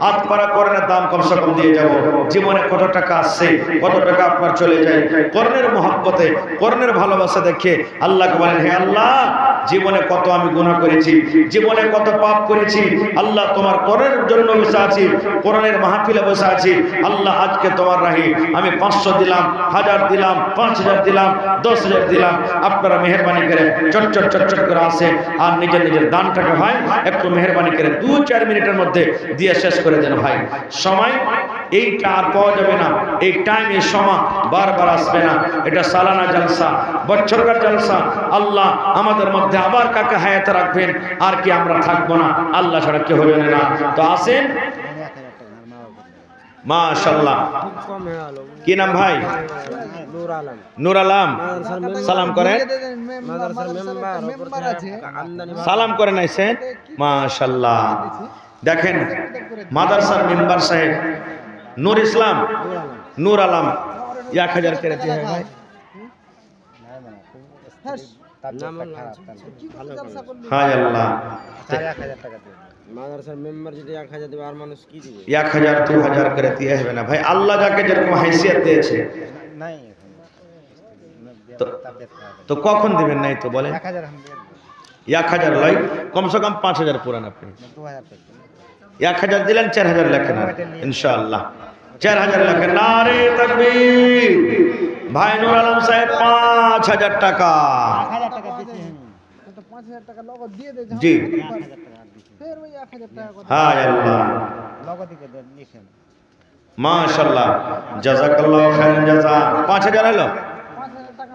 8 পারা কোরআনের দাম কমসে কম দিয়ে যাব। জীবনে কত টাকা আসছে, কত টাকা আপনার চলে যায়, কোরআনের মহব্বতে, কোরআনের ভালোবাসা দেখে আল্লাহকে বলেন, হে আল্লাহ জীবনে কত আমি গুনাহ করেছি, জীবনে কত পাপ করেছি, আল্লাহ তোমার কোরআনের জন্য বসে আছি, কোরআনের মাহফিলে বসে আছি। আল্লাহ আজকে তোমার রাহে আমি 500 দিলাম, 1000 দিলাম, 5000 দিলাম, 10000 দিলাম। আপনারা মেহেরবানি করে চট চট চট চট করে আসেন আর নিজের নিজের দানটাকে ভাই একটু মেহেরবানি করে 2-4 মিনিটের মধ্যে দিয়ে শেষ করে দেন ভাই। সময় এইটা আর পাওয়া যাবে না, এই টাইম, এই সময় বারবার আসবে না। এটা সালানা জলসা, বছরকার জলসা। আল্লাহ আমাদের মধ্যে আবার কাকে হায়াতে রাখবেন, আর কি আমরা থাকবো না, আল্লাহ ছাড়া কেউ জানে না। তো আসেন। মাশাআল্লাহ। কি নাম ভাই? নূর আলম। নূর আলম, সালাম করেন, মাদ্রাসার মেম্বার আছে, সালাম করেন আইছেন। মাশাআল্লাহ। দেখেন মাদ্রাসার মেম্বার সাহেব নূর ইসলাম, নূর আলম 1000 করে দিয়ে ভাই। হায় আল্লাহ, মাদ্রাসার মেম্বার যদি 1000 দেবে আর মানুষ কি দিবে? 1000, 2000 করে দিয়ে হবে না ভাই। আল্লাহ যাকে যেরকম হাইসিয়ত দিয়েছে, তো কখন দিবেন? নাই তো বলেন 1000 লয়, কমসে কম 5000 পুরান। আপনি 1000 দিলেন, 4000 লেখেন ইনশাআল্লাহ, 4000 লেখেন। নারে তাকবীর। ভাই নূর আলম সাহেব 5000 টাকা। জি, হায় আল্লাহ, মাশাআল্লাহ, জাযাকাল্লাহু খাইরান জাযা। 5000 হলো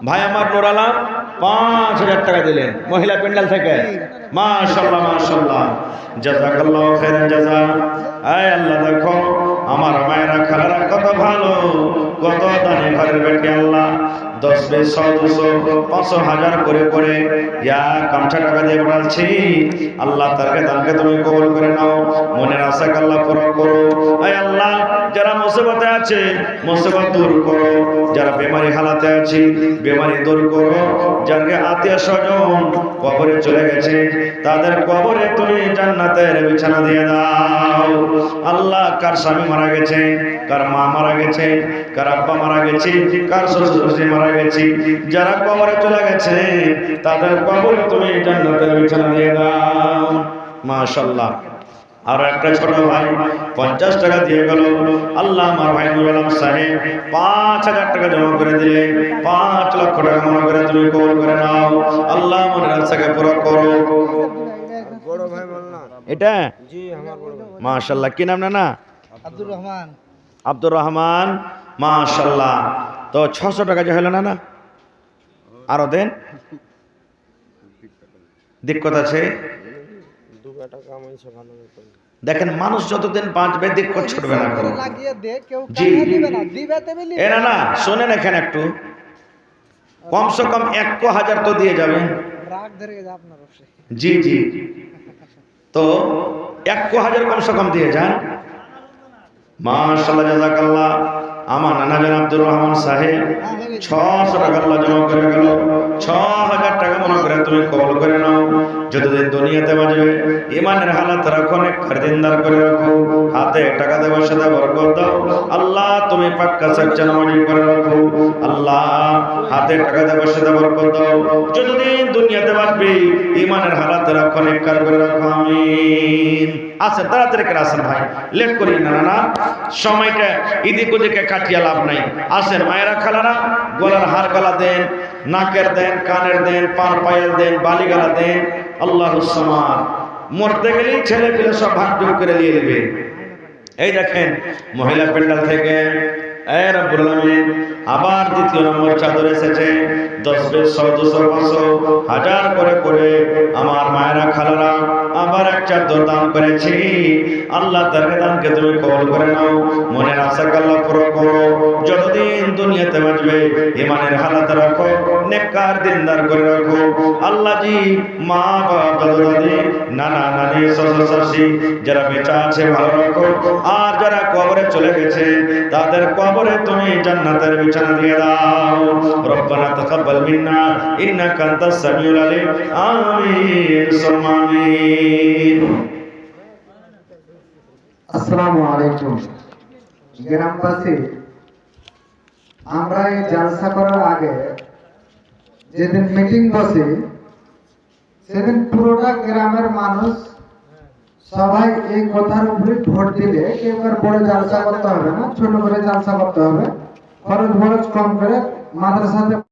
ভাই আমার নূর আলম 5000 টাকা দিলেন মহিলা প্যান্ডেল থেকে। মাশাআল্লাহ মাশাআল্লাহ, জাযাকাল্লাহু খাইরান জাযা। আয় আল্লাহ, দেখো আমার মায়েরা খালারা কত ভালো, কত দানি ঘরের বেটি। আল্লাহ 10, 20, 100, 200, 500, 1000 করে করে কামছা টাকা দিয়ে বাড়াচ্ছি। আল্লাহ তারকে দানকে তুমি কবুল করে নাও, মনের আশাকে আল্লাহ পুরো করো। আয় আল্লাহ, যারা মুসিবতে আছে মুসিবত দূর করো, যারা বেমারি হালাতে আছে বেমারি দূর করো, যারা আত্মীয় স্বজন কবরে চলে গেছে তাদের কবরে তুমি জান্নাতের বিছানা দিয়ে দাও। আল্লাহ কার স্বামী মারা গেছে, কার মা মারা গেছে, কার আব্বা মারা গেছে, কার শ্বশুর শাশুড়ি মারা গেছে, যারা কবরে চলে গেছে তাদের কবরে তুমি জান্নাতের বিছানা দিয়ে দাও। মাশাআল্লাহ। আর একটা ছোট ভাই 50 টাকা দিয়ে গেল। আল্লাহ আমার ভাই নুরুল আলম সাহেব 5000 টাকা জমা করে দিলে 5 লক্ষ টাকা মনে করে তুমি কবুল করে নাও। আল্লাহ মনের আশাকে পুরো করো। বড় ভাই বলনা এটা জি আমার বড় ভাই। মাশাআল্লাহ, কি নাম না? আব্দুর রহমান। আব্দুর রহমান, মাশাআল্লাহ। তো 600 টাকা যে হলো না, আরো দেন, দিক্কত আছে। 2 টাকা কামাইছে ভালো মতো। দেখেন মানুষ যতদিন বাঁচবে দিক্কত ছুটবে না। লাগিয়ে দে কেউ জি টাকা দিবে না, দিবে তবে এ না শোনেন এখানে একটু, কমসে কম 1000 তো দিয়ে যাবেন। রাগ ধরে গেছে আপনার অবশ্যই। জি জি, তো 1000 কমসে কম দিয়ে যান। মাশাআল্লাহ, জাযাকাল্লাহ। আমার নানা জান আব্দুর রহমান সাহেব 600 টাকা আল্লাহ জমা করে গেল। 6000 টাকা মনে করে তুমি কবুল করে নাও। যতদিন দুনিয়াতে বাঁচবে ইমানের হালাত রাখো, নেককার দিনদার করে রাখো, হাতে টাকা দেওয়ার সাথে বরকত দাও। আল্লাহ তুমি পাক্কা সচ্চা নামাজি করে রাখো। আল্লাহ হাতে টাকা দেওয়ার সাথে বরকত দাও। যতদিন দুনিয়াতে বাঁচবে ইমানের হালাত রাখো, নেককার করে রাখো। আমিন। আসেন তাড়াতাড়ি করে আসেন ভাই, লেট করি না। না সময়টা এদিক ওদিকে কাটিয়ে লাভ নাই। আসেন মায়েরা খালারা, গলার হার গলা দেন, নাকের দেন, কানের দেন, পার পায়েল দেন, বালি গলা দেন। আল্লাহুস সামাদ। মরতে গেলেই ছেলে পেলে সব ভাগ যোগ করে নিয়ে নেবে। এই দেখেন মহিলা প্যান্ডেল থেকে রব্বুল আলামিন আবার দ্বিতীয় নম্বর চাদর এসেছে। 10 বেশ 100 200 500 1000 করে করে আমার মায়েরা খালারা আবার এক চাদর দান করেছি। আল্লাহ তার দানকে তুমি কবুল করে নাও। মনের আশাকে আল্লাহ পুরো করো। যতদিন দুনিয়াতে বাঁচবে ইমানের হালাত রাখো, নেককার দিনদার করে রাখো। আল্লাহ জি মা বাবা দাদু দাদি নানা নানি শ্বশুর শাশুড়ি যারা বেঁচে আছে ভালো রাখো, আর যারা কবরে চলে গেছে তাদের কবরে তুমি জান্নাতের বিছানা দিয়ে দাও। রব্বানা তাকাব্বাল মিন্না ইন্নাকা আনতাস সামিউল আলিম। আমিন সুম্মা আমিন। আসসালামু আলাইকুম। গ্রামবাসী, আমরা এই জালসা করার আগে যেদিন মিটিং বসে সেদিন পুরোটা গ্রামের মানুষ সবাই এই কথার উপরে ভোট দিলে কেউ আর বড় জালসা করতে হবে না, ছোট করে জালসা করতে হবে, খরচ কম করে মাদ্রাসাতে